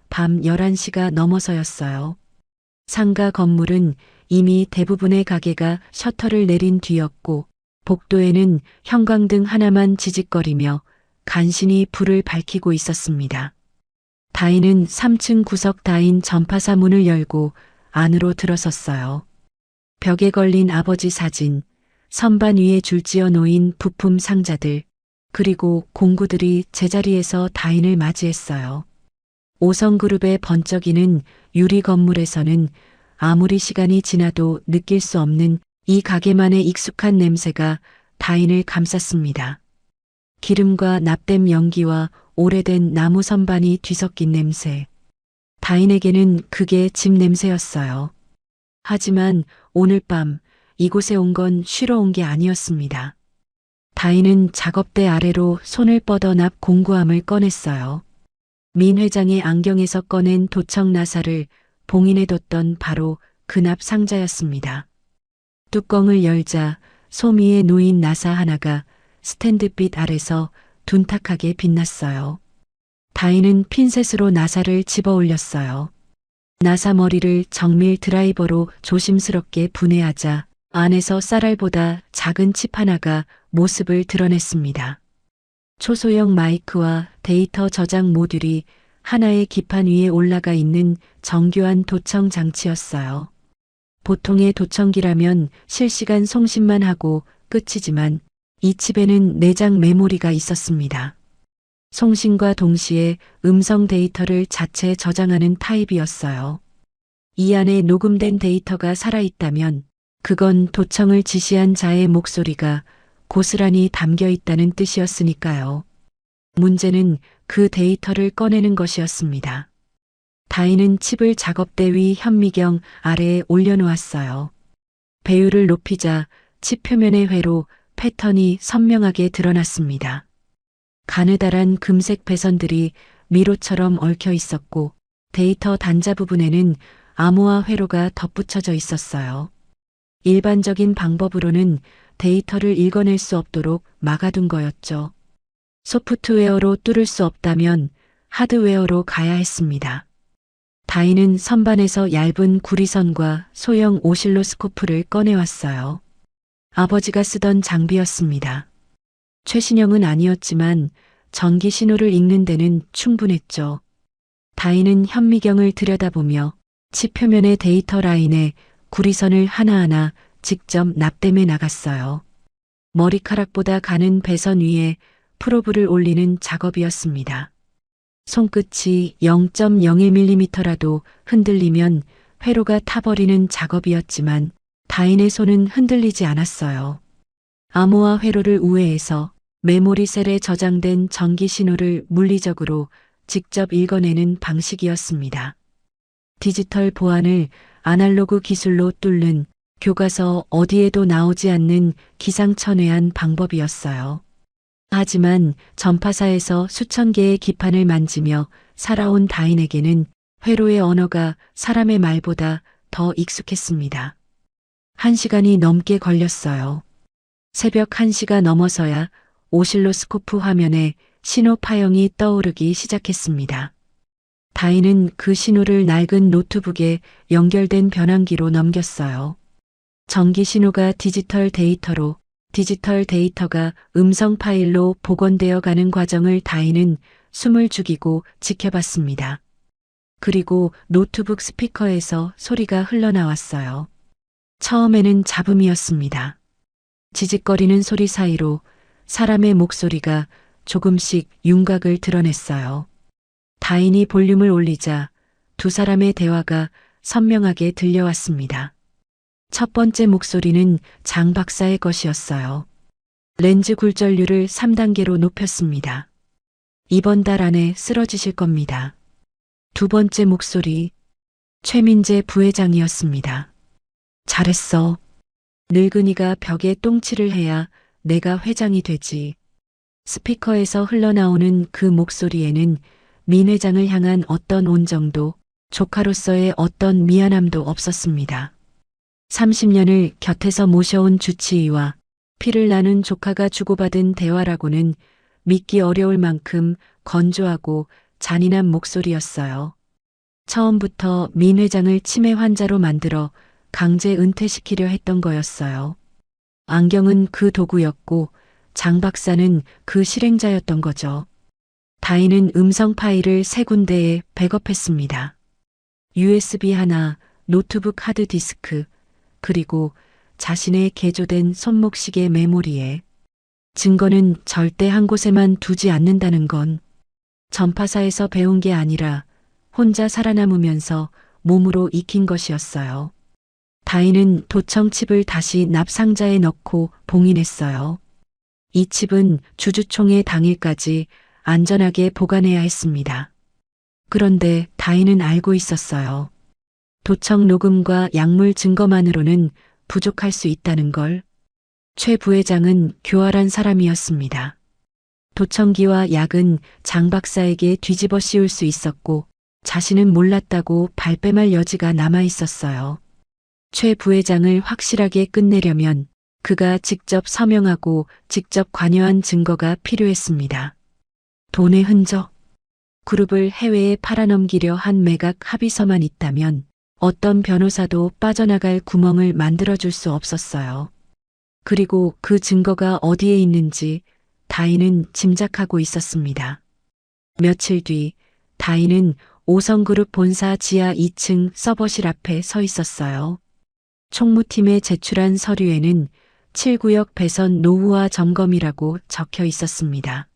밤 11시가 넘어서였어요. 상가 건물은 이미 대부분의 가게가 셔터를 내린 뒤였고 복도에는 형광등 하나만 지직거리며 간신히 불을 밝히고 있었습니다. 다인은 3층 구석 다인 전파사 문을 열고 안으로 들어섰어요. 벽에 걸린 아버지 사진, 선반 위에 줄지어 놓인 부품 상자들, 그리고 공구들이 제자리에서 다인을 맞이했어요. 5성그룹의 번쩍이는 유리 건물에서는 아무리 시간이 지나도 느낄 수 없는 이 가게만의 익숙한 냄새가 다인을 감쌌습니다. 기름과 납땜 연기와 오래된 나무 선반이 뒤섞인 냄새. 다인에게는 그게 집 냄새였어요. 하지만 오늘 밤 이곳에 온 건 쉬러 온 게 아니었습니다. 다인은 작업대 아래로 손을 뻗어납 공구함을 꺼냈어요. 민 회장의 안경에서 꺼낸 도청 나사를 봉인해 뒀던 바로 그 납 상자였습니다. 뚜껑을 열자 소미에 놓인 나사 하나가 스탠드빛 아래서 둔탁하게 빛났어요. 다인은 핀셋으로 나사를 집어 올렸어요. 나사 머리를 정밀 드라이버로 조심스럽게 분해하자 안에서 쌀알보다 작은 칩 하나가 모습을 드러냈습니다. 초소형 마이크와 데이터 저장 모듈이 하나의 기판 위에 올라가 있는 정교한 도청 장치였어요. 보통의 도청기라면 실시간 송신만 하고 끝이지만 이 칩에는 내장 메모리가 있었습니다. 송신과 동시에 음성 데이터를 자체 저장하는 타입이었어요. 이 안에 녹음된 데이터가 살아있다면 그건 도청을 지시한 자의 목소리가 고스란히 담겨 있다는 뜻이었으니까요. 문제는 그 데이터를 꺼내는 것이었습니다. 다인은 칩을 작업대 위 현미경 아래에 올려놓았어요. 배율을 높이자 칩 표면의 회로 패턴이 선명하게 드러났습니다. 가느다란 금색 배선들이 미로처럼 얽혀 있었고 데이터 단자 부분에는 암호화 회로가 덧붙여져 있었어요. 일반적인 방법으로는 데이터를 읽어낼 수 없도록 막아둔 거였죠. 소프트웨어로 뚫을 수 없다면 하드웨어로 가야 했습니다. 다인은 선반에서 얇은 구리선과 소형 오실로스코프를 꺼내왔어요. 아버지가 쓰던 장비였습니다. 최신형은 아니었지만 전기 신호를 읽는 데는 충분했죠. 다인은 현미경을 들여다보며 칩 표면의 데이터 라인에 구리선을 하나하나 직접 납땜해 나갔어요. 머리카락보다 가는 배선 위에 프로브를 올리는 작업이었습니다. 손끝이 0.01mm라도 흔들리면 회로가 타버리는 작업이었지만 다인의 손은 흔들리지 않았어요. 암호화 회로를 우회해서 메모리 셀에 저장된 전기 신호를 물리적으로 직접 읽어내는 방식이었습니다. 디지털 보안을 아날로그 기술로 뚫는 교과서 어디에도 나오지 않는 기상천외한 방법이었어요. 하지만 전파사에서 수천 개의 기판을 만지며 살아온 다인에게는 회로의 언어가 사람의 말보다 더 익숙했습니다. 1시간이 넘게 걸렸어요. 새벽 1시가 넘어서야 오실로스코프 화면에 신호 파형이 떠오르기 시작했습니다. 다인은 그 신호를 낡은 노트북에 연결된 변환기로 넘겼어요. 전기 신호가 디지털 데이터로, 디지털 데이터가 음성 파일로 복원되어 가는 과정을 다인은 숨을 죽이고 지켜봤습니다. 그리고 노트북 스피커에서 소리가 흘러나왔어요. 처음에는 잡음이었습니다. 지직거리는 소리 사이로 사람의 목소리가 조금씩 윤곽을 드러냈어요. 다인이 볼륨을 올리자 두 사람의 대화가 선명하게 들려왔습니다. 첫 번째 목소리는 장 박사의 것이었어요. 렌즈 굴절률을 3단계로 높였습니다. 이번 달 안에 쓰러지실 겁니다. 두 번째 목소리, 최민재 부회장이었습니다. 잘했어. 늙은이가 벽에 똥칠을 해야 내가 회장이 되지. 스피커에서 흘러나오는 그 목소리에는 민 회장을 향한 어떤 온정도, 조카로서의 어떤 미안함도 없었습니다. 30년을 곁에서 모셔온 주치의와 피를 나눈 조카가 주고받은 대화라고는 믿기 어려울 만큼 건조하고 잔인한 목소리였어요. 처음부터 민 회장을 치매 환자로 만들어 강제 은퇴시키려 했던 거였어요. 안경은 그 도구였고 장 박사는 그 실행자였던 거죠. 다인은 음성 파일을 3군데에 백업했습니다. USB 하나, 노트북 하드디스크, 그리고 자신의 개조된 손목시계 메모리에. 증거는 절대 한 곳에만 두지 않는다는 건 전파사에서 배운 게 아니라 혼자 살아남으면서 몸으로 익힌 것이었어요. 다인은 도청 칩을 다시 납상자에 넣고 봉인했어요. 이 칩은 주주총회 당일까지 안전하게 보관해야 했습니다. 그런데 다인은 알고 있었어요. 도청 녹음과 약물 증거만으로는 부족할 수 있다는 걸. 최 부회장은 교활한 사람이었습니다. 도청기와 약은 장 박사에게 뒤집어 씌울 수 있었고 자신은 몰랐다고 발뺌할 여지가 남아 있었어요. 최 부회장을 확실하게 끝내려면 그가 직접 서명하고 직접 관여한 증거가 필요했습니다. 돈의 흔적. 그룹을 해외에 팔아넘기려 한 매각 합의서만 있다면 어떤 변호사도 빠져나갈 구멍을 만들어줄 수 없었어요. 그리고 그 증거가 어디에 있는지 다인은 짐작하고 있었습니다. 며칠 뒤 다인은 오성그룹 본사 지하 2층 서버실 앞에 서 있었어요. 총무팀에 제출한 서류에는 7구역 배선 노후화 점검이라고 적혀 있었습니다.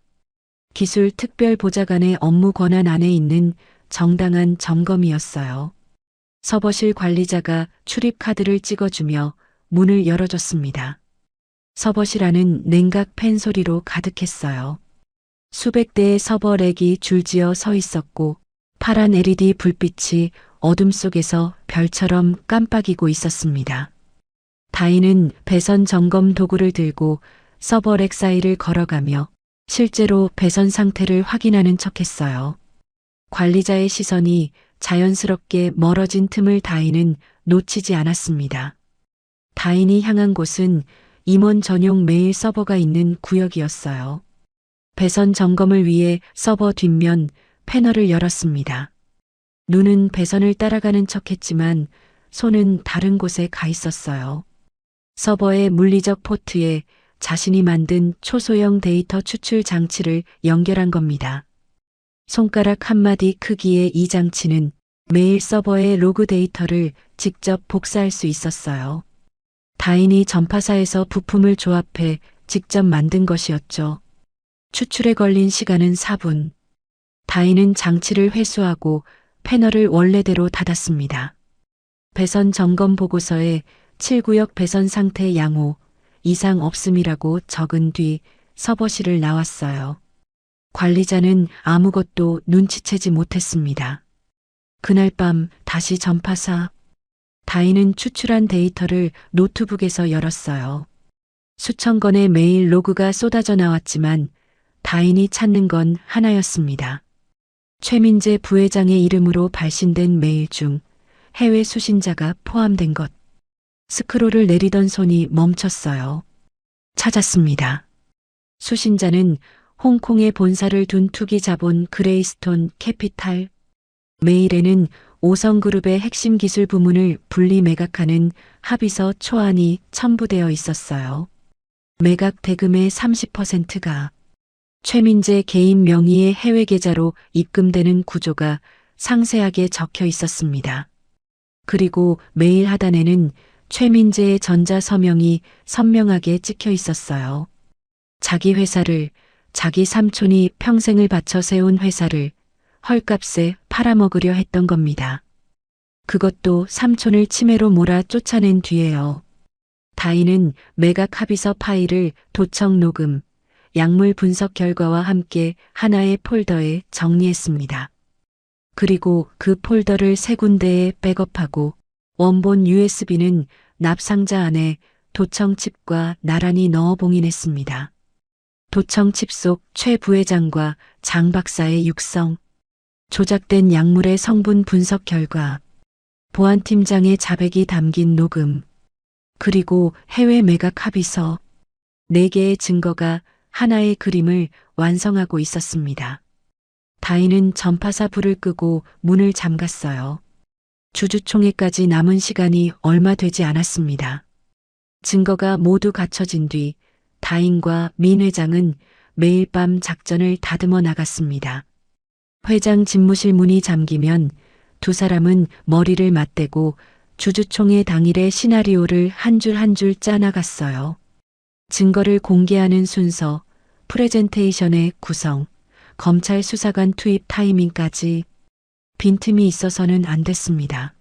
기술 특별보좌관의 업무 권한 안에 있는 정당한 점검이었어요. 서버실 관리자가 출입 카드를 찍어주며 문을 열어줬습니다. 서버실 안은 냉각 팬 소리로 가득했어요. 수백 대의 서버렉이 줄지어 서 있었고 파란 LED 불빛이 어둠 속에서 별처럼 깜빡이고 있었습니다. 다인은 배선 점검 도구를 들고 서버렉 사이를 걸어가며 실제로 배선 상태를 확인하는 척했어요. 관리자의 시선이 자연스럽게 멀어진 틈을 다인은 놓치지 않았습니다. 다인이 향한 곳은 임원 전용 메일 서버가 있는 구역이었어요. 배선 점검을 위해 서버 뒷면 패널을 열었습니다. 눈은 배선을 따라가는 척했지만 손은 다른 곳에 가 있었어요. 서버의 물리적 포트에 자신이 만든 초소형 데이터 추출 장치를 연결한 겁니다. 손가락 한마디 크기의 이 장치는 메일 서버의 로그 데이터를 직접 복사할 수 있었어요. 다인이 전파사에서 부품을 조합해 직접 만든 것이었죠. 추출에 걸린 시간은 4분. 다인은 장치를 회수하고 패널을 원래대로 닫았습니다. 배선 점검 보고서에 7구역 배선 상태 양호, 이상 없음이라고 적은 뒤 서버실을 나왔어요. 관리자는 아무것도 눈치채지 못했습니다. 그날 밤 다시 전파사. 다인은 추출한 데이터를 노트북에서 열었어요. 수천 건의 메일 로그가 쏟아져 나왔지만 다인이 찾는 건 하나였습니다. 최민재 부회장의 이름으로 발신된 메일 중 해외 수신자가 포함된 것. 스크롤을 내리던 손이 멈췄어요. 찾았습니다. 수신자는 홍콩에 본사를 둔 투기 자본 그레이스톤 캐피탈. 메일에는 오성그룹의 핵심 기술 부문을 분리 매각하는 합의서 초안이 첨부되어 있었어요. 매각 대금의 30%가 최민재 개인 명의의 해외 계좌로 입금되는 구조가 상세하게 적혀 있었습니다. 그리고 메일 하단에는 최민재의 전자 서명이 선명하게 찍혀 있었어요. 자기 회사를, 자기 삼촌이 평생을 바쳐 세운 회사를 헐값에 팔아먹으려 했던 겁니다. 그것도 삼촌을 치매로 몰아 쫓아낸 뒤에요. 다인은 매각 합의서 파일을 도청 녹음, 약물 분석 결과와 함께 하나의 폴더에 정리했습니다. 그리고 그 폴더를 세 군데에 백업하고 원본 USB는 납상자 안에 도청 칩과 나란히 넣어 봉인했습니다. 도청 칩 속 최 부회장과 장 박사의 육성, 조작된 약물의 성분 분석 결과, 보안팀장의 자백이 담긴 녹음, 그리고 해외 매각 합의서, 4개의 증거가 하나의 그림을 완성하고 있었습니다. 다인은 전파사 불을 끄고 문을 잠갔어요. 주주총회까지 남은 시간이 얼마 되지 않았습니다. 증거가 모두 갖춰진 뒤 다인과 민 회장은 매일 밤 작전을 다듬어 나갔습니다. 회장 집무실 문이 잠기면 두 사람은 머리를 맞대고 주주총회 당일의 시나리오를 한 줄 한 줄 짜나갔어요. 증거를 공개하는 순서, 프레젠테이션의 구성, 검찰 수사관 투입 타이밍까지 빈틈이 있어서는 안 됐습니다.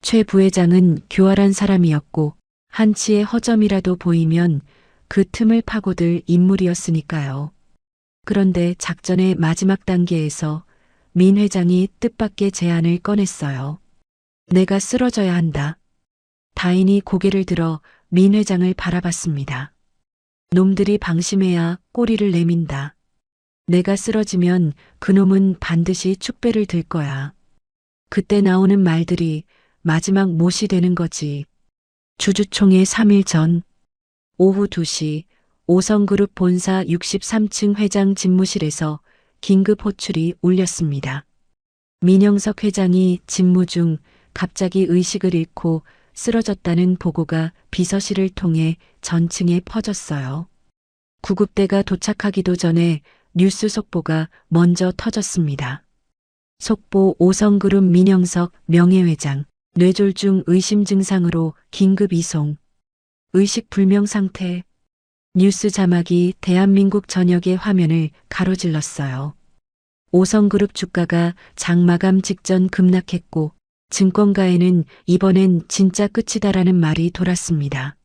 최 부회장은 교활한 사람이었고 한치의 허점이라도 보이면 그 틈을 파고들 인물이었으니까요. 그런데 작전의 마지막 단계에서 민 회장이 뜻밖의 제안을 꺼냈어요. 내가 쓰러져야 한다. 다인이 고개를 들어 민 회장을 바라봤습니다. 놈들이 방심해야 꼬리를 내민다. 내가 쓰러지면 그놈은 반드시 축배를 들 거야. 그때 나오는 말들이 마지막 못이 되는 거지. 주주총회 3일 전 오후 2시 오성그룹 본사 63층 회장 집무실에서 긴급 호출이 울렸습니다. 민영석 회장이 집무 중 갑자기 의식을 잃고 쓰러졌다는 보고가 비서실을 통해 전층에 퍼졌어요. 구급대가 도착하기도 전에 뉴스 속보가 먼저 터졌습니다. 속보 오성그룹 민영석 명예회장 뇌졸중 의심 증상으로 긴급 이송. 의식 불명 상태. 뉴스 자막이 대한민국 전역의 화면을 가로질렀어요. 오성그룹 주가가 장마감 직전 급락했고 증권가에는 이번엔 진짜 끝이다라는 말이 돌았습니다.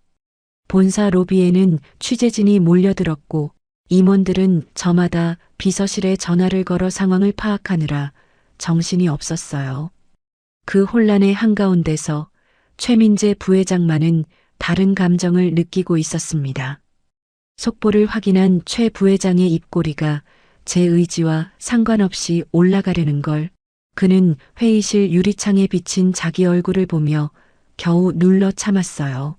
본사 로비에는 취재진이 몰려들었고 임원들은 저마다 비서실에 전화를 걸어 상황을 파악하느라 정신이 없었어요. 그 혼란의 한가운데서 최민재 부회장만은 다른 감정을 느끼고 있었습니다. 속보를 확인한 최 부회장의 입꼬리가 제 의지와 상관없이 올라가려는 걸 그는 회의실 유리창에 비친 자기 얼굴을 보며 겨우 눌러 참았어요.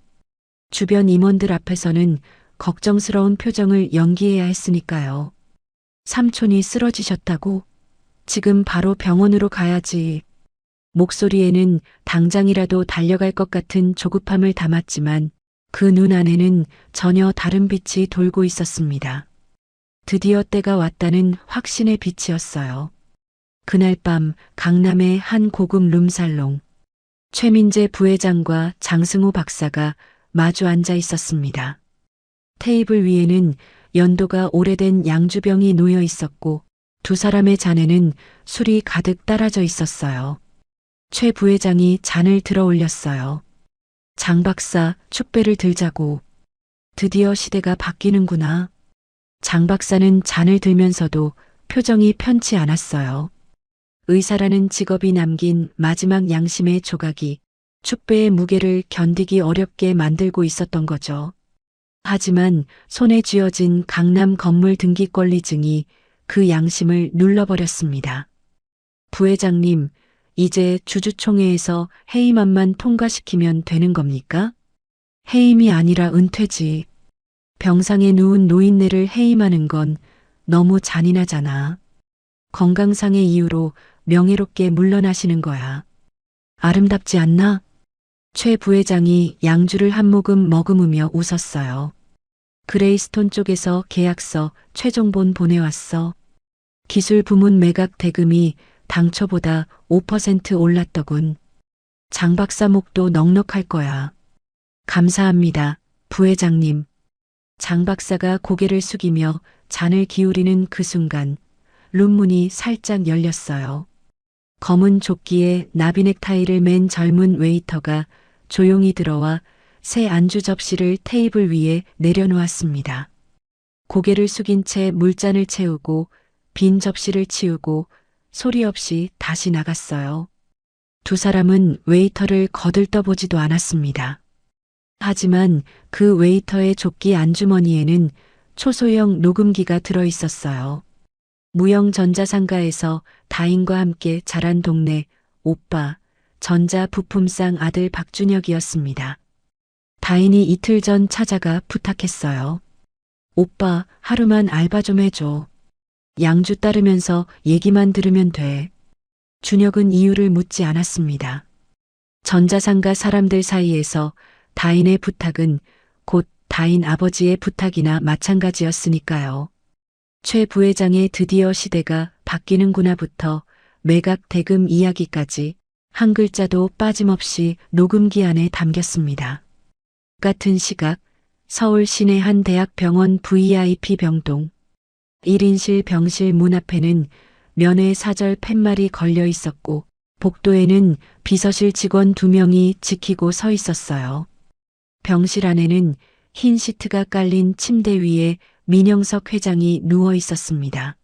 주변 임원들 앞에서는 걱정스러운 표정을 연기해야 했으니까요. 삼촌이 쓰러지셨다고? 지금 바로 병원으로 가야지. 목소리에는 당장이라도 달려갈 것 같은 조급함을 담았지만 그 눈 안에는 전혀 다른 빛이 돌고 있었습니다. 드디어 때가 왔다는 확신의 빛이었어요. 그날 밤 강남의 한 고급 룸살롱. 최민재 부회장과 장승호 박사가 마주 앉아 있었습니다. 테이블 위에는 연도가 오래된 양주병이 놓여 있었고 두 사람의 잔에는 술이 가득 따라져 있었어요. 최 부회장이 잔을 들어 올렸어요. 장 박사, 축배를 들자고. 드디어 시대가 바뀌는구나. 장 박사는 잔을 들면서도 표정이 편치 않았어요. 의사라는 직업이 남긴 마지막 양심의 조각이 축배의 무게를 견디기 어렵게 만들고 있었던 거죠. 하지만 손에 쥐어진 강남 건물 등기 권리증이 그 양심을 눌러버렸습니다. 부회장님, 이제 주주총회에서 해임안만 통과시키면 되는 겁니까? 해임이 아니라 은퇴지. 병상에 누운 노인네를 해임하는 건 너무 잔인하잖아. 건강상의 이유로 명예롭게 물러나시는 거야. 아름답지 않나? 최 부회장이 양주를 한 모금 머금으며 웃었어요. 그레이스톤 쪽에서 계약서 최종본 보내왔어. 기술 부문 매각 대금이 당초보다 5% 올랐더군. 장 박사 목도 넉넉할 거야. 감사합니다, 부회장님. 장 박사가 고개를 숙이며 잔을 기울이는 그 순간 룸문이 살짝 열렸어요. 검은 조끼에 나비 넥타이를 맨 젊은 웨이터가 조용히 들어와 새 안주 접시를 테이블 위에 내려놓았습니다. 고개를 숙인 채 물잔을 채우고 빈 접시를 치우고 소리 없이 다시 나갔어요. 두 사람은 웨이터를 거들떠보지도 않았습니다. 하지만 그 웨이터의 조끼 안주머니에는 초소형 녹음기가 들어 있었어요. 무영 전자상가에서 다인과 함께 자란 동네 오빠 전자부품상 아들 박준혁이었습니다. 다인이 이틀 전 찾아가 부탁했어요. 오빠, 하루만 알바 좀 해줘. 양주 따르면서 얘기만 들으면 돼. 준혁은 이유를 묻지 않았습니다. 전자상가 사람들 사이에서 다인의 부탁은 곧 다인 아버지의 부탁이나 마찬가지였으니까요. 최 부회장의 드디어 시대가 바뀌는구나부터 매각 대금 이야기까지 한 글자도 빠짐없이 녹음기 안에 담겼습니다. 같은 시각 서울 시내 한 대학병원 VIP 병동 1인실 병실 문 앞에는 면회 사절 팻말이 걸려 있었고 복도에는 비서실 직원 2명이 지키고 서 있었어요. 병실 안에는 흰 시트가 깔린 침대 위에 민영석 회장이 누워 있었습니다.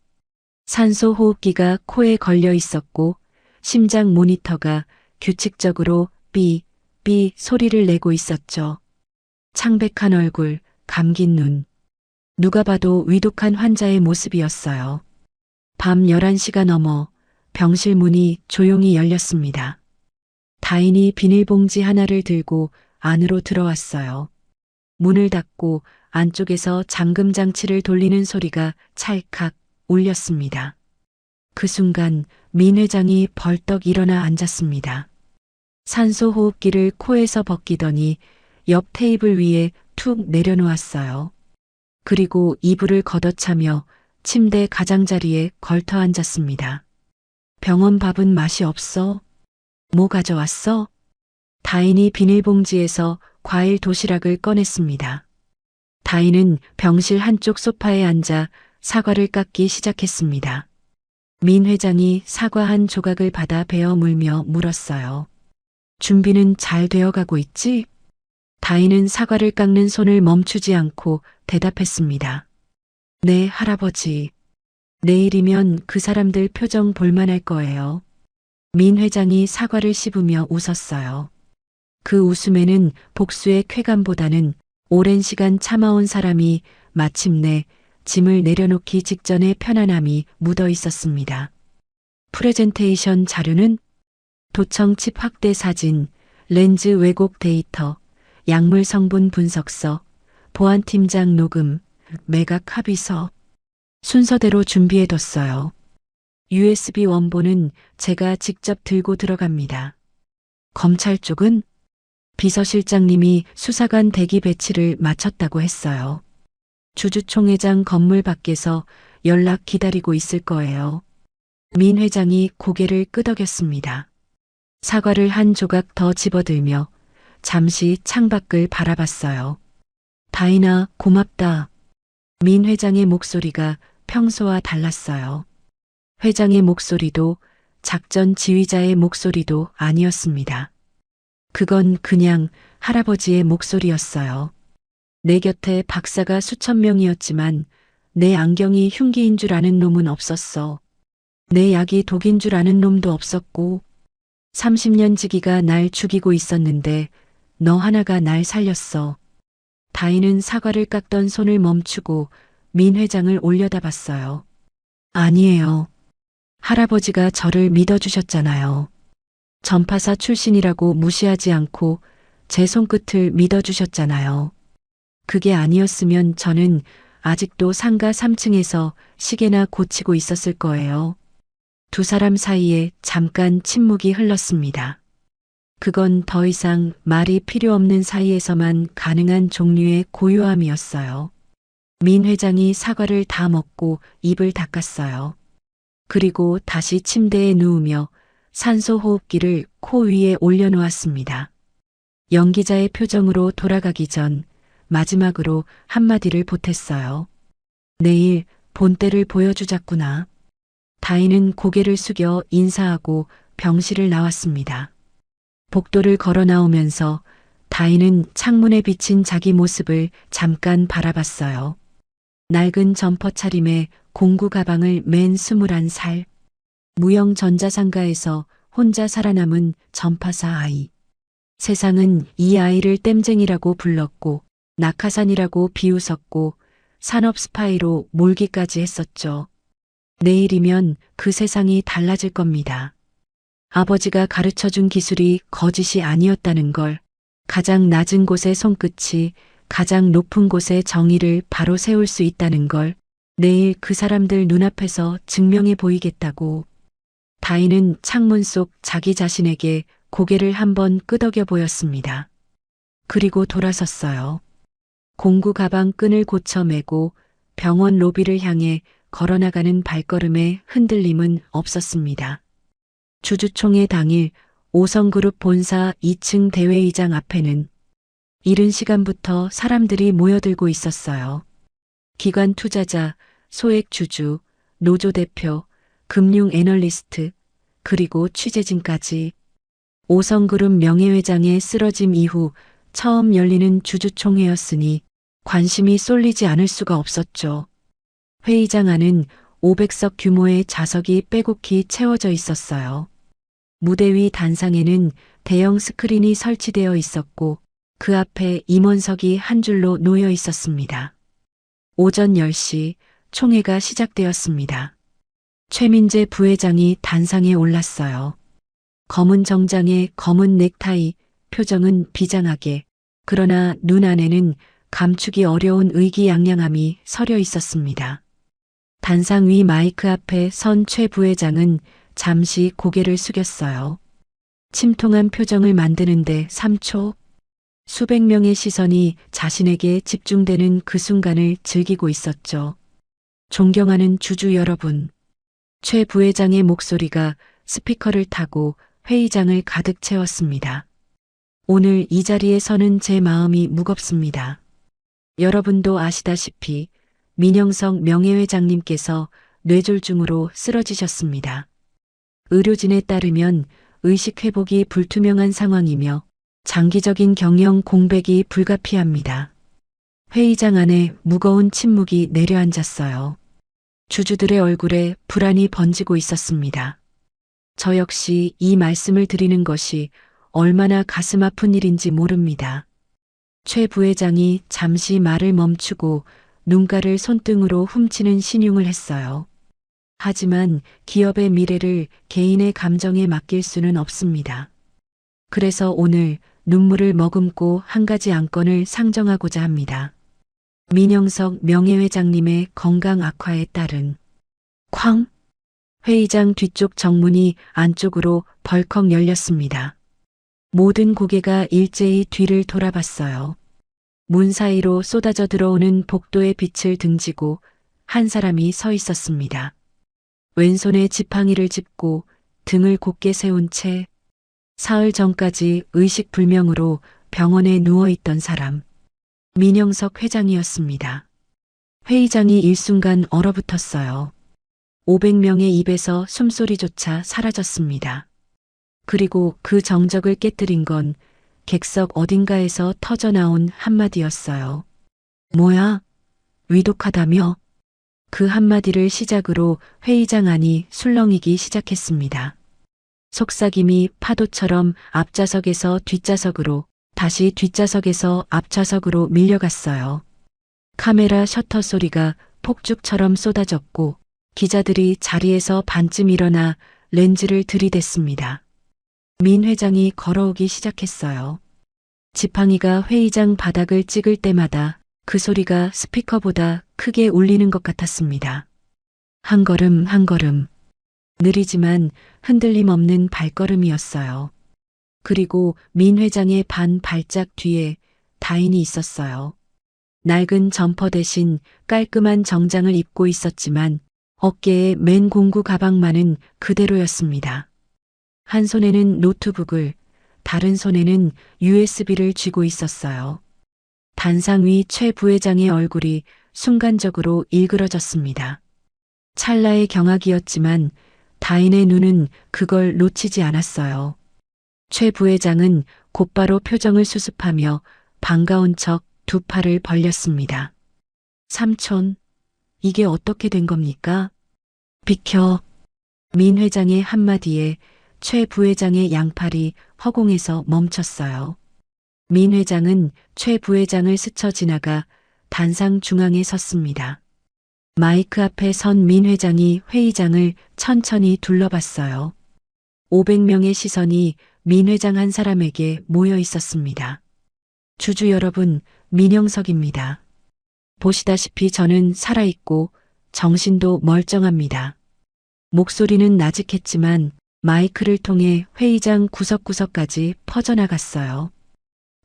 산소 호흡기가 코에 걸려 있었고 심장 모니터가 규칙적으로 삐 소리를 내고 있었죠. 창백한 얼굴, 감긴 눈. 누가 봐도 위독한 환자의 모습이었어요. 밤 11시가 넘어 병실 문이 조용히 열렸습니다. 다인이 비닐봉지 하나를 들고 안으로 들어왔어요. 문을 닫고 안쪽에서 잠금 장치를 돌리는 소리가 찰칵 울렸습니다. 그 순간 민 회장이 벌떡 일어나 앉았습니다. 산소 호흡기를 코에서 벗기더니 옆 테이블 위에 툭 내려놓았어요. 그리고 이불을 걷어차며 침대 가장자리에 걸터 앉았습니다. 병원 밥은 맛이 없어? 뭐 가져왔어? 다인이 비닐봉지에서 과일 도시락을 꺼냈습니다. 다인은 병실 한쪽 소파에 앉아 사과를 깎기 시작했습니다. 민 회장이 사과 한 조각을 받아 베어 물며 물었어요. 준비는 잘 되어가고 있지? 다인은 사과를 깎는 손을 멈추지 않고 대답했습니다. 네, 할아버지. 내일이면 그 사람들 표정 볼만할 거예요. 민 회장이 사과를 씹으며 웃었어요. 그 웃음에는 복수의 쾌감보다는 오랜 시간 참아온 사람이 마침내 짐을 내려놓기 직전의 편안함이 묻어 있었습니다. 프레젠테이션 자료는 도청 칩 확대 사진, 렌즈 왜곡 데이터, 약물 성분 분석서, 보안팀장 녹음, 매각 합의서. 순서대로 준비해뒀어요. USB 원본은 제가 직접 들고 들어갑니다. 검찰 쪽은 비서실장님이 수사관 대기 배치를 마쳤다고 했어요. 주주총회장 건물 밖에서 연락 기다리고 있을 거예요. 민 회장이 고개를 끄덕였습니다. 사과를 한 조각 더 집어들며 잠시 창밖을 바라봤어요. 다인아, 고맙다. 민 회장의 목소리가 평소와 달랐어요. 회장의 목소리도 작전 지휘자의 목소리도 아니었습니다. 그건 그냥 할아버지의 목소리였어요. 내 곁에 박사가 수천 명이었지만 내 안경이 흉기인 줄 아는 놈은 없었어. 내 약이 독인 줄 아는 놈도 없었고 30년 지기가 날 죽이고 있었는데 너 하나가 날 살렸어. 다인은 사과를 깎던 손을 멈추고 민 회장을 올려다봤어요. 아니에요. 할아버지가 저를 믿어주셨잖아요. 전파사 출신이라고 무시하지 않고 제 손끝을 믿어주셨잖아요. 그게 아니었으면 저는 아직도 상가 3층에서 시계나 고치고 있었을 거예요. 두 사람 사이에 잠깐 침묵이 흘렀습니다. 그건 더 이상 말이 필요 없는 사이에서만 가능한 종류의 고요함이었어요. 민 회장이 사과를 다 먹고 입을 닦았어요. 그리고 다시 침대에 누우며 산소 호흡기를 코 위에 올려놓았습니다. 연기자의 표정으로 돌아가기 전 마지막으로 한마디를 보탰어요. 내일 본때를 보여주자꾸나. 다인은 고개를 숙여 인사하고 병실을 나왔습니다. 복도를 걸어 나오면서 다인은 창문에 비친 자기 모습을 잠깐 바라봤어요. 낡은 점퍼 차림에 공구 가방을 맨 21살. 무형 전자상가에서 혼자 살아남은 전파사 아이. 세상은 이 아이를 땜쟁이라고 불렀고 낙하산이라고 비웃었고 산업 스파이로 몰기까지 했었죠. 내일이면 그 세상이 달라질 겁니다. 아버지가 가르쳐준 기술이 거짓이 아니었다는 걸, 가장 낮은 곳의 손끝이 가장 높은 곳의 정의를 바로 세울 수 있다는 걸 내일 그 사람들 눈앞에서 증명해 보이겠다고. 다인은 창문 속 자기 자신에게 고개를 한번 끄덕여 보였습니다. 그리고 돌아섰어요. 공구 가방 끈을 고쳐 매고 병원 로비를 향해 걸어나가는 발걸음에 흔들림은 없었습니다. 주주총회 당일 5성그룹 본사 2층 대회의장 앞에는 이른 시간부터 사람들이 모여들고 있었어요. 기관 투자자, 소액 주주, 노조 대표, 금융 애널리스트, 그리고 취재진까지. 5성그룹 명예회장의 쓰러짐 이후 처음 열리는 주주총회였으니 관심이 쏠리지 않을 수가 없었죠. 회의장 안은 500석 규모의 좌석이 빼곡히 채워져 있었어요. 무대 위 단상에는 대형 스크린이 설치되어 있었고 그 앞에 임원석이 한 줄로 놓여 있었습니다. 오전 10시 총회가 시작되었습니다. 최민재 부회장이 단상에 올랐어요. 검은 정장에 검은 넥타이, 표정은 비장하게, 그러나 눈 안에는 감추기 어려운 의기양양함이 서려 있었습니다. 단상 위 마이크 앞에 선 최 부회장은 잠시 고개를 숙였어요. 침통한 표정을 만드는데 3초. 수백 명의 시선이 자신에게 집중되는 그 순간을 즐기고 있었죠. 존경하는 주주 여러분. 최 부회장의 목소리가 스피커를 타고 회의장을 가득 채웠습니다. 오늘 이 자리에 서는 제 마음이 무겁습니다. 여러분도 아시다시피 민영석 명예회장님께서 뇌졸중으로 쓰러지셨습니다. 의료진에 따르면 의식 회복이 불투명한 상황이며 장기적인 경영 공백이 불가피합니다. 회의장 안에 무거운 침묵이 내려앉았어요. 주주들의 얼굴에 불안이 번지고 있었습니다. 저 역시 이 말씀을 드리는 것이 얼마나 가슴 아픈 일인지 모릅니다. 최 부회장이 잠시 말을 멈추고 눈가를 손등으로 훔치는 신용을 했어요. 하지만 기업의 미래를 개인의 감정에 맡길 수는 없습니다. 그래서 오늘 눈물을 머금고 한 가지 안건을 상정하고자 합니다. 민영석 명예회장님의 건강 악화에 따른 쾅! 회의장 뒤쪽 정문이 안쪽으로 벌컥 열렸습니다. 모든 고개가 일제히 뒤를 돌아봤어요. 문 사이로 쏟아져 들어오는 복도의 빛을 등지고 한 사람이 서 있었습니다. 왼손에 지팡이를 짚고 등을 곧게 세운 채 사흘 전까지 의식불명으로 병원에 누워있던 사람. 민영석 회장이었습니다. 회의장이 일순간 얼어붙었어요. 500명의 입에서 숨소리조차 사라졌습니다. 그리고 그 정적을 깨뜨린 건 객석 어딘가에서 터져나온 한마디였어요. 뭐야? 위독하다며? 그 한마디를 시작으로 회의장 안이 술렁이기 시작했습니다. 속삭임이 파도처럼 앞좌석에서 뒷좌석으로, 다시 뒷좌석에서 앞좌석으로 밀려갔어요. 카메라 셔터 소리가 폭죽처럼 쏟아졌고 기자들이 자리에서 반쯤 일어나 렌즈를 들이댔습니다. 민 회장이 걸어오기 시작했어요. 지팡이가 회의장 바닥을 찍을 때마다 그 소리가 스피커보다 크게 울리는 것 같았습니다. 한 걸음 한 걸음. 느리지만 흔들림 없는 발걸음이었어요. 그리고 민 회장의 반 발짝 뒤에 다인이 있었어요. 낡은 점퍼 대신 깔끔한 정장을 입고 있었지만 어깨에 맨 공구 가방만은 그대로였습니다. 한 손에는 노트북을, 다른 손에는 USB를 쥐고 있었어요. 단상 위 최 부회장의 얼굴이 순간적으로 일그러졌습니다. 찰나의 경악이었지만 다인의 눈은 그걸 놓치지 않았어요. 최 부회장은 곧바로 표정을 수습하며 반가운 척 두 팔을 벌렸습니다. 삼촌, 이게 어떻게 된 겁니까? 비켜. 민 회장의 한마디에 최 부회장의 양팔이 허공에서 멈췄어요. 민 회장은 최 부회장을 스쳐 지나가 단상 중앙에 섰습니다. 마이크 앞에 선 민 회장이 회의장을 천천히 둘러봤어요. 500명의 시선이 민 회장 한 사람에게 모여 있었습니다. 주주 여러분, 민영석입니다. 보시다시피 저는 살아있고 정신도 멀쩡합니다. 목소리는 나직했지만 마이크를 통해 회의장 구석구석까지 퍼져나갔어요.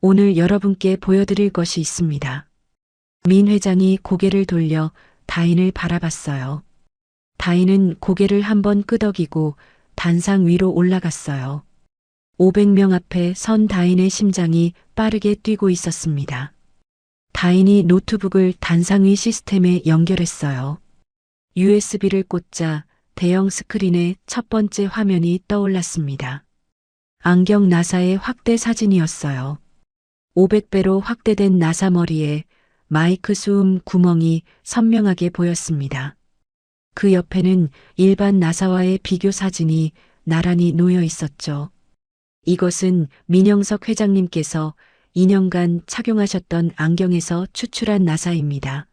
오늘 여러분께 보여드릴 것이 있습니다. 민 회장이 고개를 돌려 다인을 바라봤어요. 다인은 고개를 한번 끄덕이고 단상 위로 올라갔어요. 500명 앞에 선 다인의 심장이 빠르게 뛰고 있었습니다. 다인이 노트북을 단상 위 시스템에 연결했어요. USB를 꽂자 대형 스크린에 첫 번째 화면이 떠올랐습니다. 안경 나사의 확대 사진이었어요. 500배로 확대된 나사 머리에 마이크 수음 구멍이 선명하게 보였습니다. 그 옆에는 일반 나사와의 비교 사진이 나란히 놓여 있었죠. 이것은 민영석 회장님께서 2년간 착용하셨던 안경에서 추출한 나사입니다.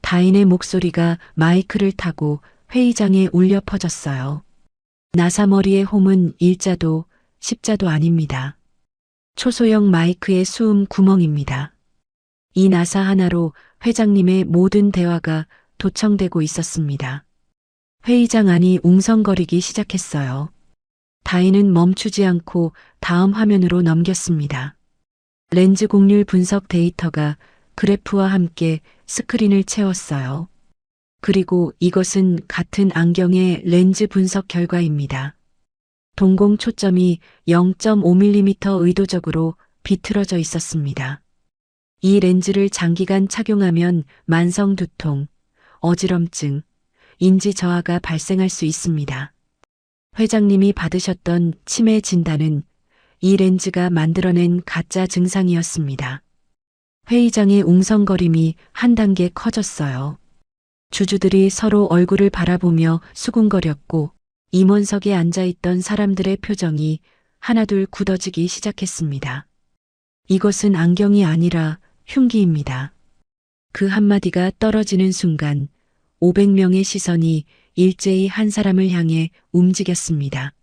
다인의 목소리가 마이크를 타고 회의장에 울려 퍼졌어요. 나사 머리의 홈은 일자도 십자도 아닙니다. 초소형 마이크의 수음 구멍입니다. 이 나사 하나로 회장님의 모든 대화가 도청되고 있었습니다. 회의장 안이 웅성거리기 시작했어요. 다인은 멈추지 않고 다음 화면으로 넘겼습니다. 렌즈 곡률 분석 데이터가 그래프와 함께 스크린을 채웠어요. 그리고 이것은 같은 안경의 렌즈 분석 결과입니다. 동공 초점이 0.5mm 의도적으로 비틀어져 있었습니다. 이 렌즈를 장기간 착용하면 만성 두통, 어지럼증, 인지 저하가 발생할 수 있습니다. 회장님이 받으셨던 치매 진단은 이 렌즈가 만들어낸 가짜 증상이었습니다. 회의장의 웅성거림이 한 단계 커졌어요. 주주들이 서로 얼굴을 바라보며 수군거렸고 임원석에 앉아있던 사람들의 표정이 하나둘 굳어지기 시작했습니다. 이것은 안경이 아니라 흉기입니다. 그 한마디가 떨어지는 순간 500명의 시선이 일제히 한 사람을 향해 움직였습니다.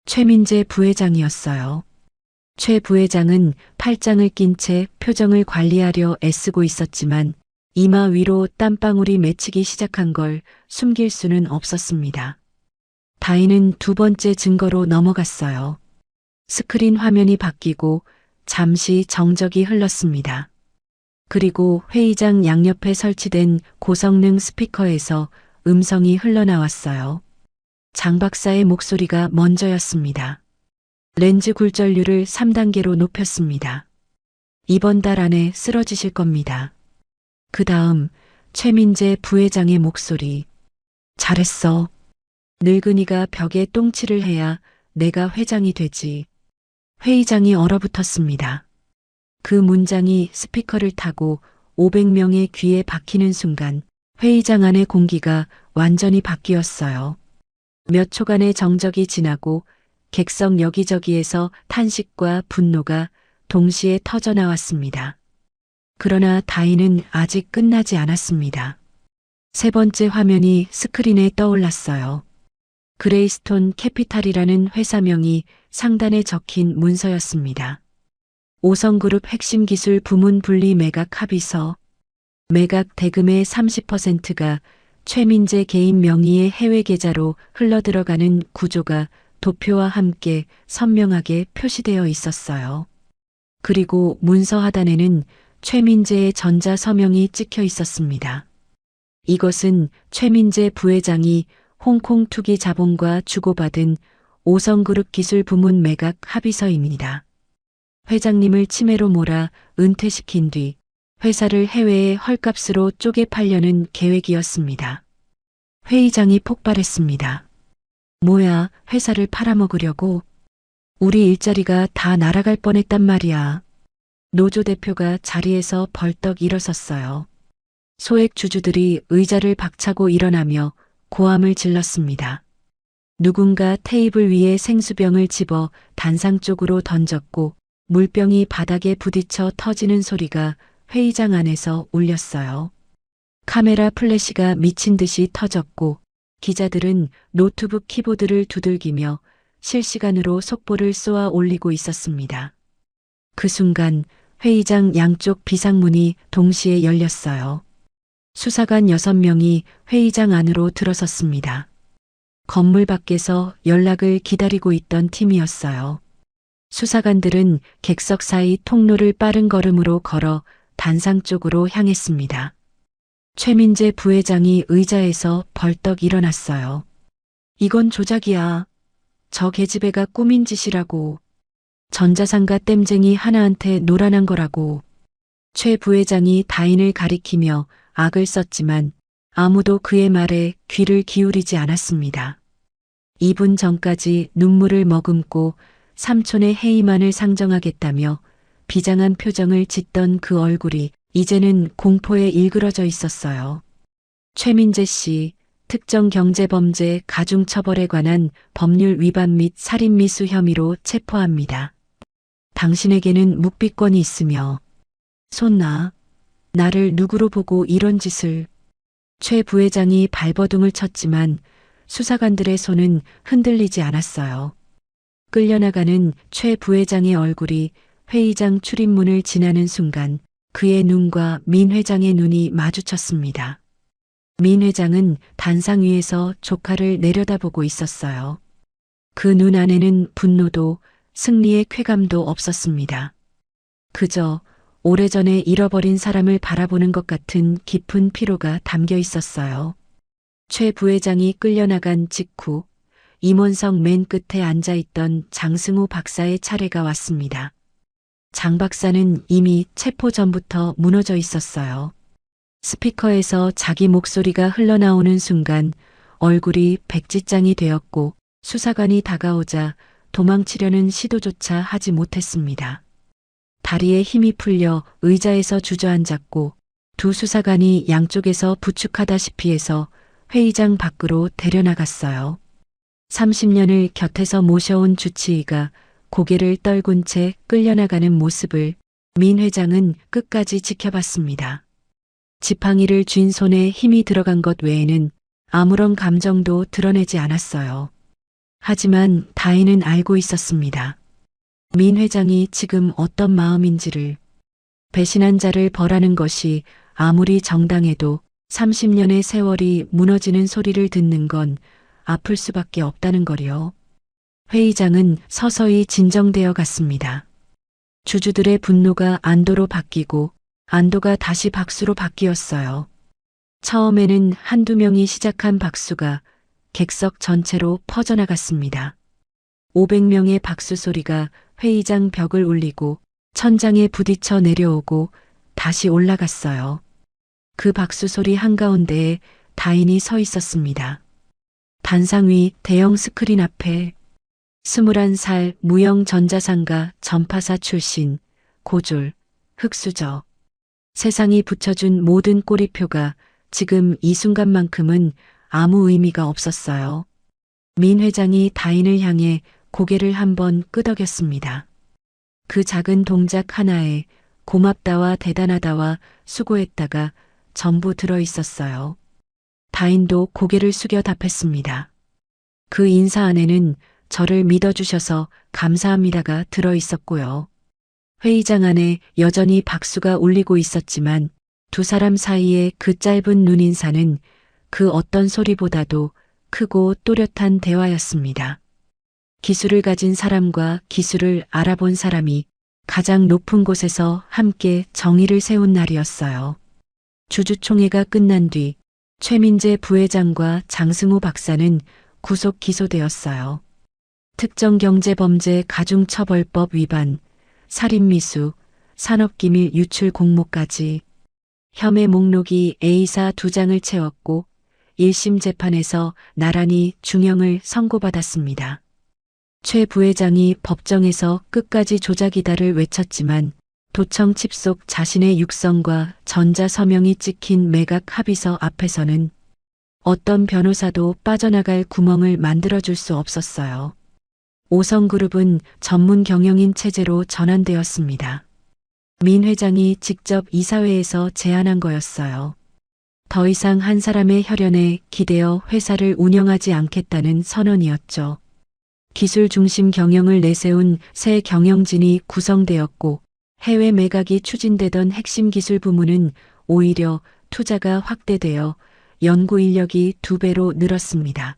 최민재 부회장이었어요. 최 부회장은 팔짱을 낀 채 표정을 관리하려 애쓰고 있었지만 이마 위로 땀방울이 맺히기 시작한 걸 숨길 수는 없었습니다. 다인은 두 번째 증거로 넘어갔어요. 스크린 화면이 바뀌고 잠시 정적이 흘렀습니다. 그리고 회의장 양옆에 설치된 고성능 스피커에서 음성이 흘러나왔어요. 장 박사의 목소리가 먼저였습니다. 렌즈 굴절률을 3단계로 높였습니다. 이번 달 안에 쓰러지실 겁니다. 그 다음 최민재 부회장의 목소리. 잘했어. 늙은이가 벽에 똥칠을 해야 내가 회장이 되지. 회의장이 얼어붙었습니다. 그 문장이 스피커를 타고 500명의 귀에 박히는 순간 회의장 안의 공기가 완전히 바뀌었어요. 몇 초간의 정적이 지나고 객석 여기저기에서 탄식과 분노가 동시에 터져나왔습니다. 그러나 다이는 아직 끝나지 않았습니다. 세 번째 화면이 스크린에 떠올랐어요. 그레이스톤 캐피탈이라는 회사명이 상단에 적힌 문서였습니다. 5성그룹 핵심 기술 부문 분리 매각 합의서. 매각 대금의 30%가 최민재 개인 명의의 해외 계좌로 흘러들어가는 구조가 도표와 함께 선명하게 표시되어 있었어요. 그리고 문서 하단에는 최민재의 전자 서명이 찍혀 있었습니다. 이것은 최민재 부회장이 홍콩 투기 자본과 주고받은 5성그룹 기술 부문 매각 합의서입니다. 회장님을 치매로 몰아 은퇴시킨 뒤 회사를 해외에 헐값으로 쪼개 팔려는 계획이었습니다. 회의장이 폭발했습니다. 뭐야, 회사를 팔아먹으려고? 우리 일자리가 다 날아갈 뻔했단 말이야. 노조 대표가 자리에서 벌떡 일어섰어요. 소액 주주들이 의자를 박차고 일어나며 고함을 질렀습니다. 누군가 테이블 위에 생수병을 집어 단상 쪽으로 던졌고 물병이 바닥에 부딪혀 터지는 소리가 회의장 안에서 울렸어요. 카메라 플래시가 미친 듯이 터졌고 기자들은 노트북 키보드를 두들기며 실시간으로 속보를 쏘아 올리고 있었습니다. 그 순간 회의장 양쪽 비상문이 동시에 열렸어요. 수사관 6명이 회의장 안으로 들어섰습니다. 건물 밖에서 연락을 기다리고 있던 팀이었어요. 수사관들은 객석 사이 통로를 빠른 걸음으로 걸어 단상 쪽으로 향했습니다. 최민재 부회장이 의자에서 벌떡 일어났어요. 이건 조작이야. 저 계집애가 꾸민 짓이라고. 전자상가 땜쟁이 하나한테 노란한 거라고. 최 부회장이 다인을 가리키며 악을 썼지만 아무도 그의 말에 귀를 기울이지 않았습니다. 2분 전까지 눈물을 머금고 삼촌의 해이만을 상정하겠다며 비장한 표정을 짓던 그 얼굴이 이제는 공포에 일그러져 있었어요. 최민재 씨, 특정 경제범죄 가중처벌에 관한 법률 위반 및 살인미수 혐의로 체포합니다. 당신에게는 묵비권이 있으며 손 놔. 나를 누구로 보고 이런 짓을. 최 부회장이 발버둥을 쳤지만 수사관들의 손은 흔들리지 않았어요. 끌려나가는 최 부회장의 얼굴이 회의장 출입문을 지나는 순간 그의 눈과 민 회장의 눈이 마주쳤습니다. 민 회장은 단상 위에서 조카를 내려다보고 있었어요. 그 눈 안에는 분노도 승리의 쾌감도 없었습니다. 그저 오래전에 잃어버린 사람을 바라보는 것 같은 깊은 피로가 담겨 있었어요. 최 부회장이 끌려나간 직후 임원석 맨 끝에 앉아있던 장승우 박사의 차례가 왔습니다. 장 박사는 이미 체포 전부터 무너져 있었어요. 스피커에서 자기 목소리가 흘러나오는 순간 얼굴이 백지장이 되었고 수사관이 다가오자 도망치려는 시도조차 하지 못했습니다. 다리에 힘이 풀려 의자에서 주저앉았고 두 수사관이 양쪽에서 부축하다시피 해서 회의장 밖으로 데려나갔어요. 30년을 곁에서 모셔온 주치의가 고개를 떨군 채 끌려나가는 모습을 민 회장은 끝까지 지켜봤습니다. 지팡이를 쥔 손에 힘이 들어간 것 외에는 아무런 감정도 드러내지 않았어요. 하지만 다인은 알고 있었습니다. 민 회장이 지금 어떤 마음인지를. 배신한 자를 벌하는 것이 아무리 정당해도 30년의 세월이 무너지는 소리를 듣는 건 아플 수밖에 없다는 거리요. 회의장은 서서히 진정되어 갔습니다. 주주들의 분노가 안도로 바뀌고 안도가 다시 박수로 바뀌었어요. 처음에는 한두 명이 시작한 박수가 객석 전체로 퍼져나갔습니다. 500명의 박수 소리가 회의장 벽을 울리고 천장에 부딪혀 내려오고 다시 올라갔어요. 그 박수 소리 한가운데에 다인이 서 있었습니다. 단상 위 대형 스크린 앞에 21살 무형 전자상가 전파사 출신 고졸 흑수저 세상이 붙여준 모든 꼬리표가 지금 이 순간만큼은 아무 의미가 없었어요. 민 회장이 다인을 향해 고개를 한번 끄덕였습니다. 그 작은 동작 하나에 고맙다와 대단하다와 수고했다가 전부 들어 있었어요. 다인도 고개를 숙여 답했습니다. 그 인사 안에는 저를 믿어주셔서 감사합니다가 들어 있었고요. 회의장 안에 여전히 박수가 울리고 있었지만 두 사람 사이의 그 짧은 눈인사는 그 어떤 소리보다도 크고 또렷한 대화였습니다. 기술을 가진 사람과 기술을 알아본 사람이 가장 높은 곳에서 함께 정의를 세운 날이었어요. 주주총회가 끝난 뒤 최민재 부회장과 장승우 박사는 구속 기소되었어요. 특정경제범죄 가중처벌법 위반, 살인미수, 산업기밀 유출 공모까지 혐의 목록이 A사 2장을 채웠고 1심 재판에서 나란히 중형을 선고받았습니다. 최 부회장이 법정에서 끝까지 조작이다를 외쳤지만 도청 칩 속 자신의 육성과 전자 서명이 찍힌 매각 합의서 앞에서는 어떤 변호사도 빠져나갈 구멍을 만들어줄 수 없었어요. 오성그룹은 전문 경영인 체제로 전환되었습니다. 민 회장이 직접 이사회에서 제안한 거였어요. 더 이상 한 사람의 혈연에 기대어 회사를 운영하지 않겠다는 선언이었죠. 기술 중심 경영을 내세운 새 경영진이 구성되었고 해외 매각이 추진되던 핵심 기술 부문은 오히려 투자가 확대되어 연구 인력이 2배로 늘었습니다.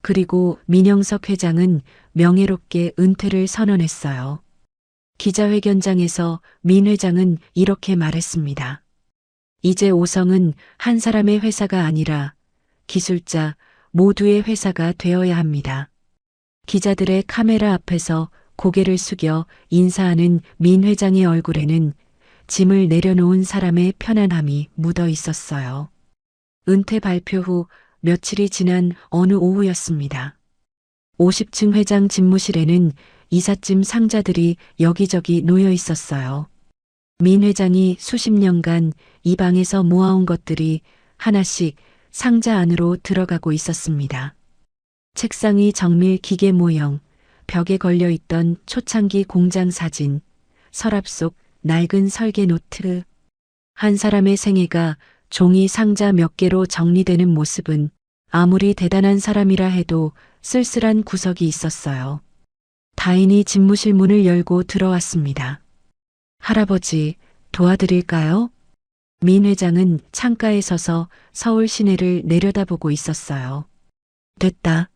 그리고 민영석 회장은 명예롭게 은퇴를 선언했어요. 기자회견장에서 민 회장은 이렇게 말했습니다. 이제 오성은 한 사람의 회사가 아니라 기술자 모두의 회사가 되어야 합니다. 기자들의 카메라 앞에서 고개를 숙여 인사하는 민 회장의 얼굴에는 짐을 내려놓은 사람의 편안함이 묻어 있었어요. 은퇴 발표 후 며칠이 지난 어느 오후였습니다. 50층 회장 집무실에는 이삿짐 상자들이 여기저기 놓여 있었어요. 민 회장이 수십 년간 이 방에서 모아온 것들이 하나씩 상자 안으로 들어가고 있었습니다. 책상이 정밀 기계 모형, 벽에 걸려 있던 초창기 공장 사진, 서랍 속 낡은 설계 노트. 한 사람의 생애가 종이 상자 몇 개로 정리되는 모습은 아무리 대단한 사람이라 해도 쓸쓸한 구석이 있었어요. 다인이 집무실 문을 열고 들어왔습니다. 할아버지, 도와드릴까요? 민 회장은 창가에 서서 서울 시내를 내려다보고 있었어요. 됐다.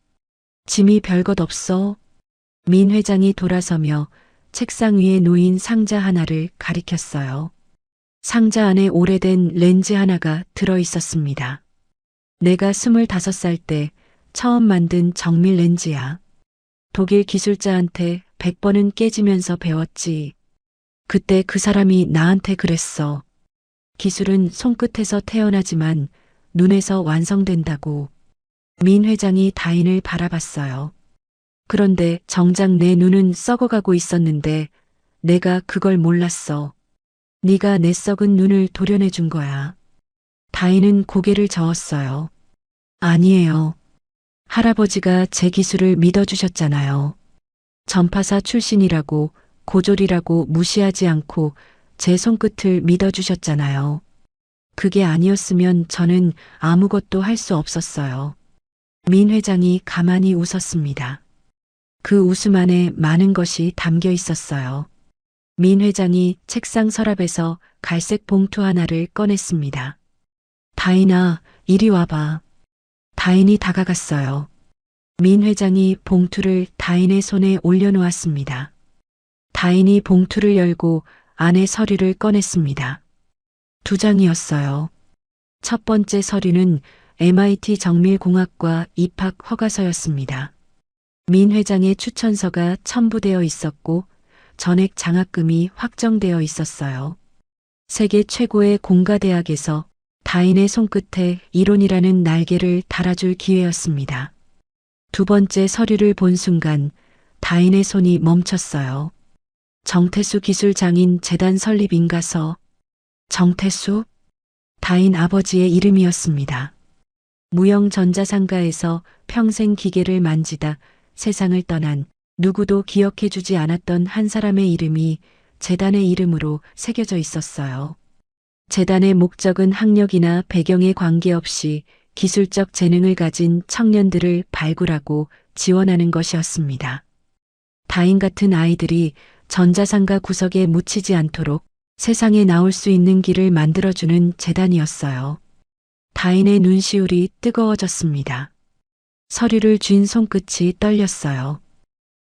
짐이 별것 없어. 민 회장이 돌아서며 책상 위에 놓인 상자 하나를 가리켰어요. 상자 안에 오래된 렌즈 하나가 들어 있었습니다. 내가 25살 때 처음 만든 정밀 렌즈야. 독일 기술자한테 100번은 깨지면서 배웠지. 그때 그 사람이 나한테 그랬어. 기술은 손끝에서 태어나지만 눈에서 완성된다고. 민 회장이 다인을 바라봤어요. 그런데 정작 내 눈은 썩어가고 있었는데 내가 그걸 몰랐어. 네가 내 썩은 눈을 도려내 준 거야. 다인은 고개를 저었어요. 아니에요. 할아버지가 제 기술을 믿어주셨잖아요. 전파사 출신이라고 고졸이라고 무시하지 않고 제 손끝을 믿어주셨잖아요. 그게 아니었으면 저는 아무것도 할 수 없었어요. 민 회장이 가만히 웃었습니다. 그 웃음 안에 많은 것이 담겨 있었어요. 민 회장이 책상 서랍에서 갈색 봉투 하나를 꺼냈습니다. 다인아, 이리 와봐. 다인이 다가갔어요. 민 회장이 봉투를 다인의 손에 올려놓았습니다. 다인이 봉투를 열고 안에 서류를 꺼냈습니다. 2장이었어요. 첫 번째 서류는 MIT 정밀공학과 입학 허가서였습니다. 민 회장의 추천서가 첨부되어 있었고 전액 장학금이 확정되어 있었어요. 세계 최고의 공가대학에서 다인의 손끝에 이론이라는 날개를 달아줄 기회였습니다. 두 번째 서류를 본 순간 다인의 손이 멈췄어요. 정태수 기술장인 재단 설립 인가서. 정태수? 다인 아버지의 이름이었습니다. 무형전자상가에서 평생 기계를 만지다 세상을 떠난 누구도 기억해주지 않았던 한 사람의 이름이 재단의 이름으로 새겨져 있었어요. 재단의 목적은 학력이나 배경에 관계없이 기술적 재능을 가진 청년들을 발굴하고 지원하는 것이었습니다. 다인 같은 아이들이 전자상가 구석에 묻히지 않도록 세상에 나올 수 있는 길을 만들어주는 재단이었어요. 다인의 눈시울이 뜨거워졌습니다. 서류를 쥔 손끝이 떨렸어요.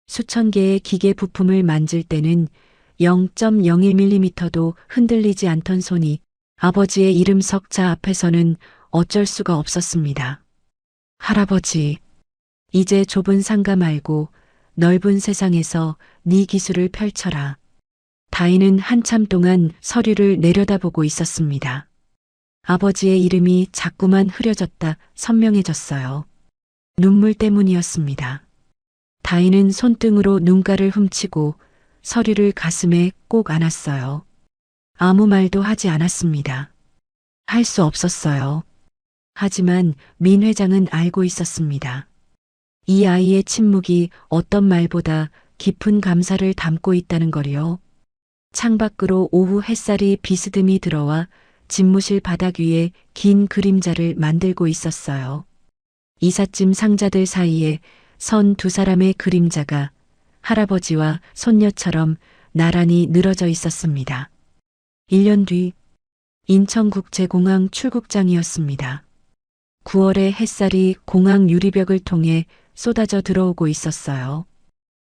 수천 개의 기계 부품을 만질 때는 0.01mm도 흔들리지 않던 손이 아버지의 이름 석자 앞에서는 어쩔 수가 없었습니다. 할아버지, 이제 좁은 상가 말고 넓은 세상에서 네 기술을 펼쳐라. 다인은 한참 동안 서류를 내려다보고 있었습니다. 아버지의 이름이 자꾸만 흐려졌다 선명해졌어요. 눈물 때문이었습니다. 다인은 손등으로 눈가를 훔치고 서류를 가슴에 꼭 안았어요. 아무 말도 하지 않았습니다. 할 수 없었어요. 하지만 민 회장은 알고 있었습니다. 이 아이의 침묵이 어떤 말보다 깊은 감사를 담고 있다는 거리요. 창밖으로 오후 햇살이 비스듬히 들어와 집무실 바닥 위에 긴 그림자를 만들고 있었어요. 이삿짐 상자들 사이에 선 두 사람의 그림자가 할아버지와 손녀처럼 나란히 늘어져 있었습니다. 1년 뒤 인천국제공항 출국장이었습니다. 9월의 햇살이 공항 유리벽을 통해 쏟아져 들어오고 있었어요.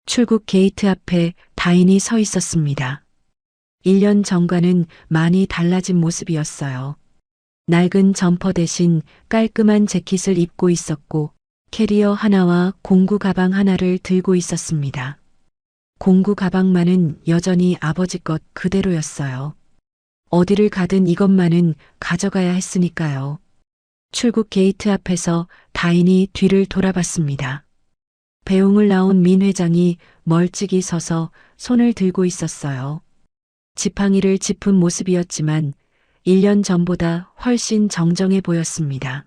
출국 게이트 앞에 다인이 서 있었습니다. 1년 전과는 많이 달라진 모습이었어요. 낡은 점퍼 대신 깔끔한 재킷을 입고 있었고 캐리어 하나와 공구 가방 하나를 들고 있었습니다. 공구 가방만은 여전히 아버지 것 그대로였어요. 어디를 가든 이것만은 가져가야 했으니까요. 출국 게이트 앞에서 다인이 뒤를 돌아봤습니다. 배웅을 나온 민 회장이 멀찍이 서서 손을 들고 있었어요. 지팡이를 짚은 모습이었지만 1년 전보다 훨씬 정정해 보였습니다.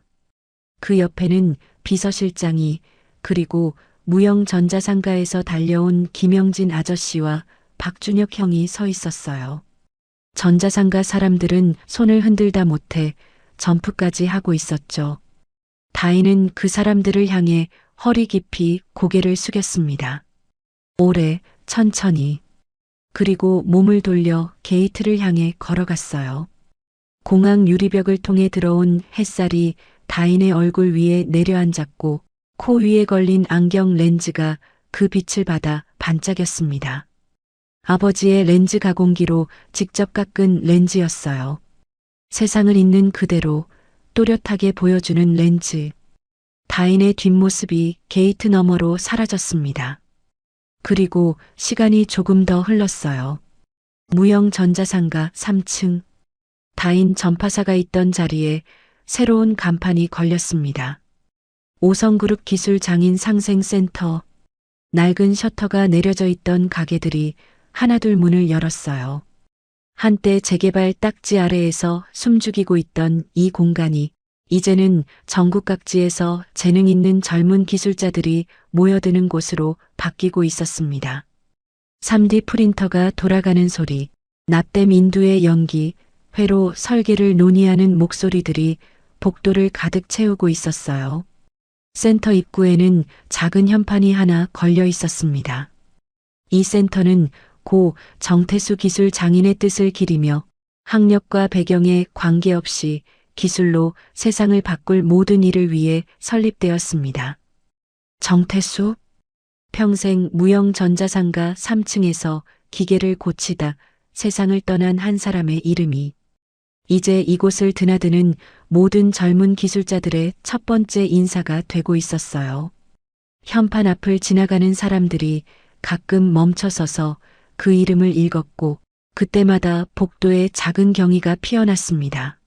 그 옆에는 비서실장이 그리고 무형전자상가에서 달려온 김영진 아저씨와 박준혁 형이 서 있었어요. 전자상가 사람들은 손을 흔들다 못해 점프까지 하고 있었죠. 다인은 그 사람들을 향해 허리 깊이 고개를 숙였습니다. 오래, 천천히. 그리고 몸을 돌려 게이트를 향해 걸어갔어요. 공항 유리벽을 통해 들어온 햇살이 다인의 얼굴 위에 내려앉았고 코 위에 걸린 안경 렌즈가 그 빛을 받아 반짝였습니다. 아버지의 렌즈 가공기로 직접 깎은 렌즈였어요. 세상을 있는 그대로 또렷하게 보여주는 렌즈. 다인의 뒷모습이 게이트 너머로 사라졌습니다. 그리고 시간이 조금 더 흘렀어요. 무형전자상가 3층. 다인 전파사가 있던 자리에 새로운 간판이 걸렸습니다. 5성그룹 기술장인 상생센터. 낡은 셔터가 내려져 있던 가게들이 하나둘 문을 열었어요. 한때 재개발 딱지 아래에서 숨죽이고 있던 이 공간이 이제는 전국 각지에서 재능 있는 젊은 기술자들이 모여드는 곳으로 바뀌고 있었습니다. 3D 프린터가 돌아가는 소리, 납땜 인두의 연기, 회로 설계를 논의하는 목소리들이 복도를 가득 채우고 있었어요. 센터 입구에는 작은 현판이 하나 걸려 있었습니다. 이 센터는 고 정태수 기술 장인의 뜻을 기리며 학력과 배경에 관계없이 기술로 세상을 바꿀 모든 일을 위해 설립되었습니다. 정태수? 평생 무형전자상가 3층에서 기계를 고치다 세상을 떠난 한 사람의 이름이 이제 이곳을 드나드는 모든 젊은 기술자들의 첫 번째 인사가 되고 있었어요. 현판 앞을 지나가는 사람들이 가끔 멈춰서서 그 이름을 읽었고 그때마다 복도에 작은 경의가 피어났습니다.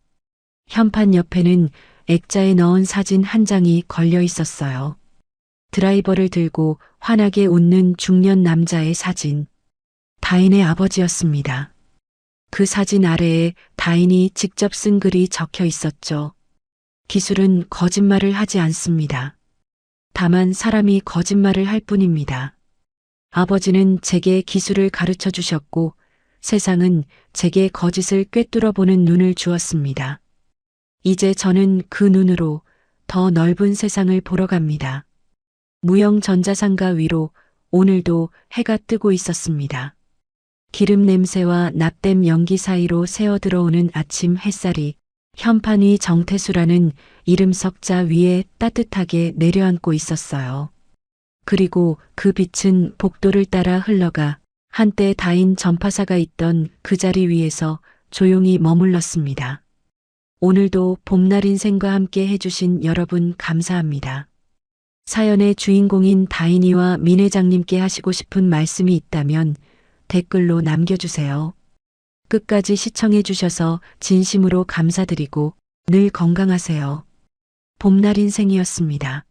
현판 옆에는 액자에 넣은 사진 한 장이 걸려 있었어요. 드라이버를 들고 환하게 웃는 중년 남자의 사진. 다인의 아버지였습니다. 그 사진 아래에 다인이 직접 쓴 글이 적혀 있었죠. 기술은 거짓말을 하지 않습니다. 다만 사람이 거짓말을 할 뿐입니다. 아버지는 제게 기술을 가르쳐 주셨고 세상은 제게 거짓을 꿰뚫어 보는 눈을 주었습니다. 이제 저는 그 눈으로 더 넓은 세상을 보러 갑니다. 무형 전자상가 위로 오늘도 해가 뜨고 있었습니다. 기름 냄새와 납땜 연기 사이로 새어 들어오는 아침 햇살이 현판 위 정태수라는 이름 석자 위에 따뜻하게 내려앉고 있었어요. 그리고 그 빛은 복도를 따라 흘러가 한때 다인 전파사가 있던 그 자리 위에서 조용히 머물렀습니다. 오늘도 봄날 인생과 함께 해주신 여러분 감사합니다. 사연의 주인공인 다인이와 민 회장님께 하시고 싶은 말씀이 있다면 댓글로 남겨주세요. 끝까지 시청해주셔서 진심으로 감사드리고 늘 건강하세요. 봄날 인생이었습니다.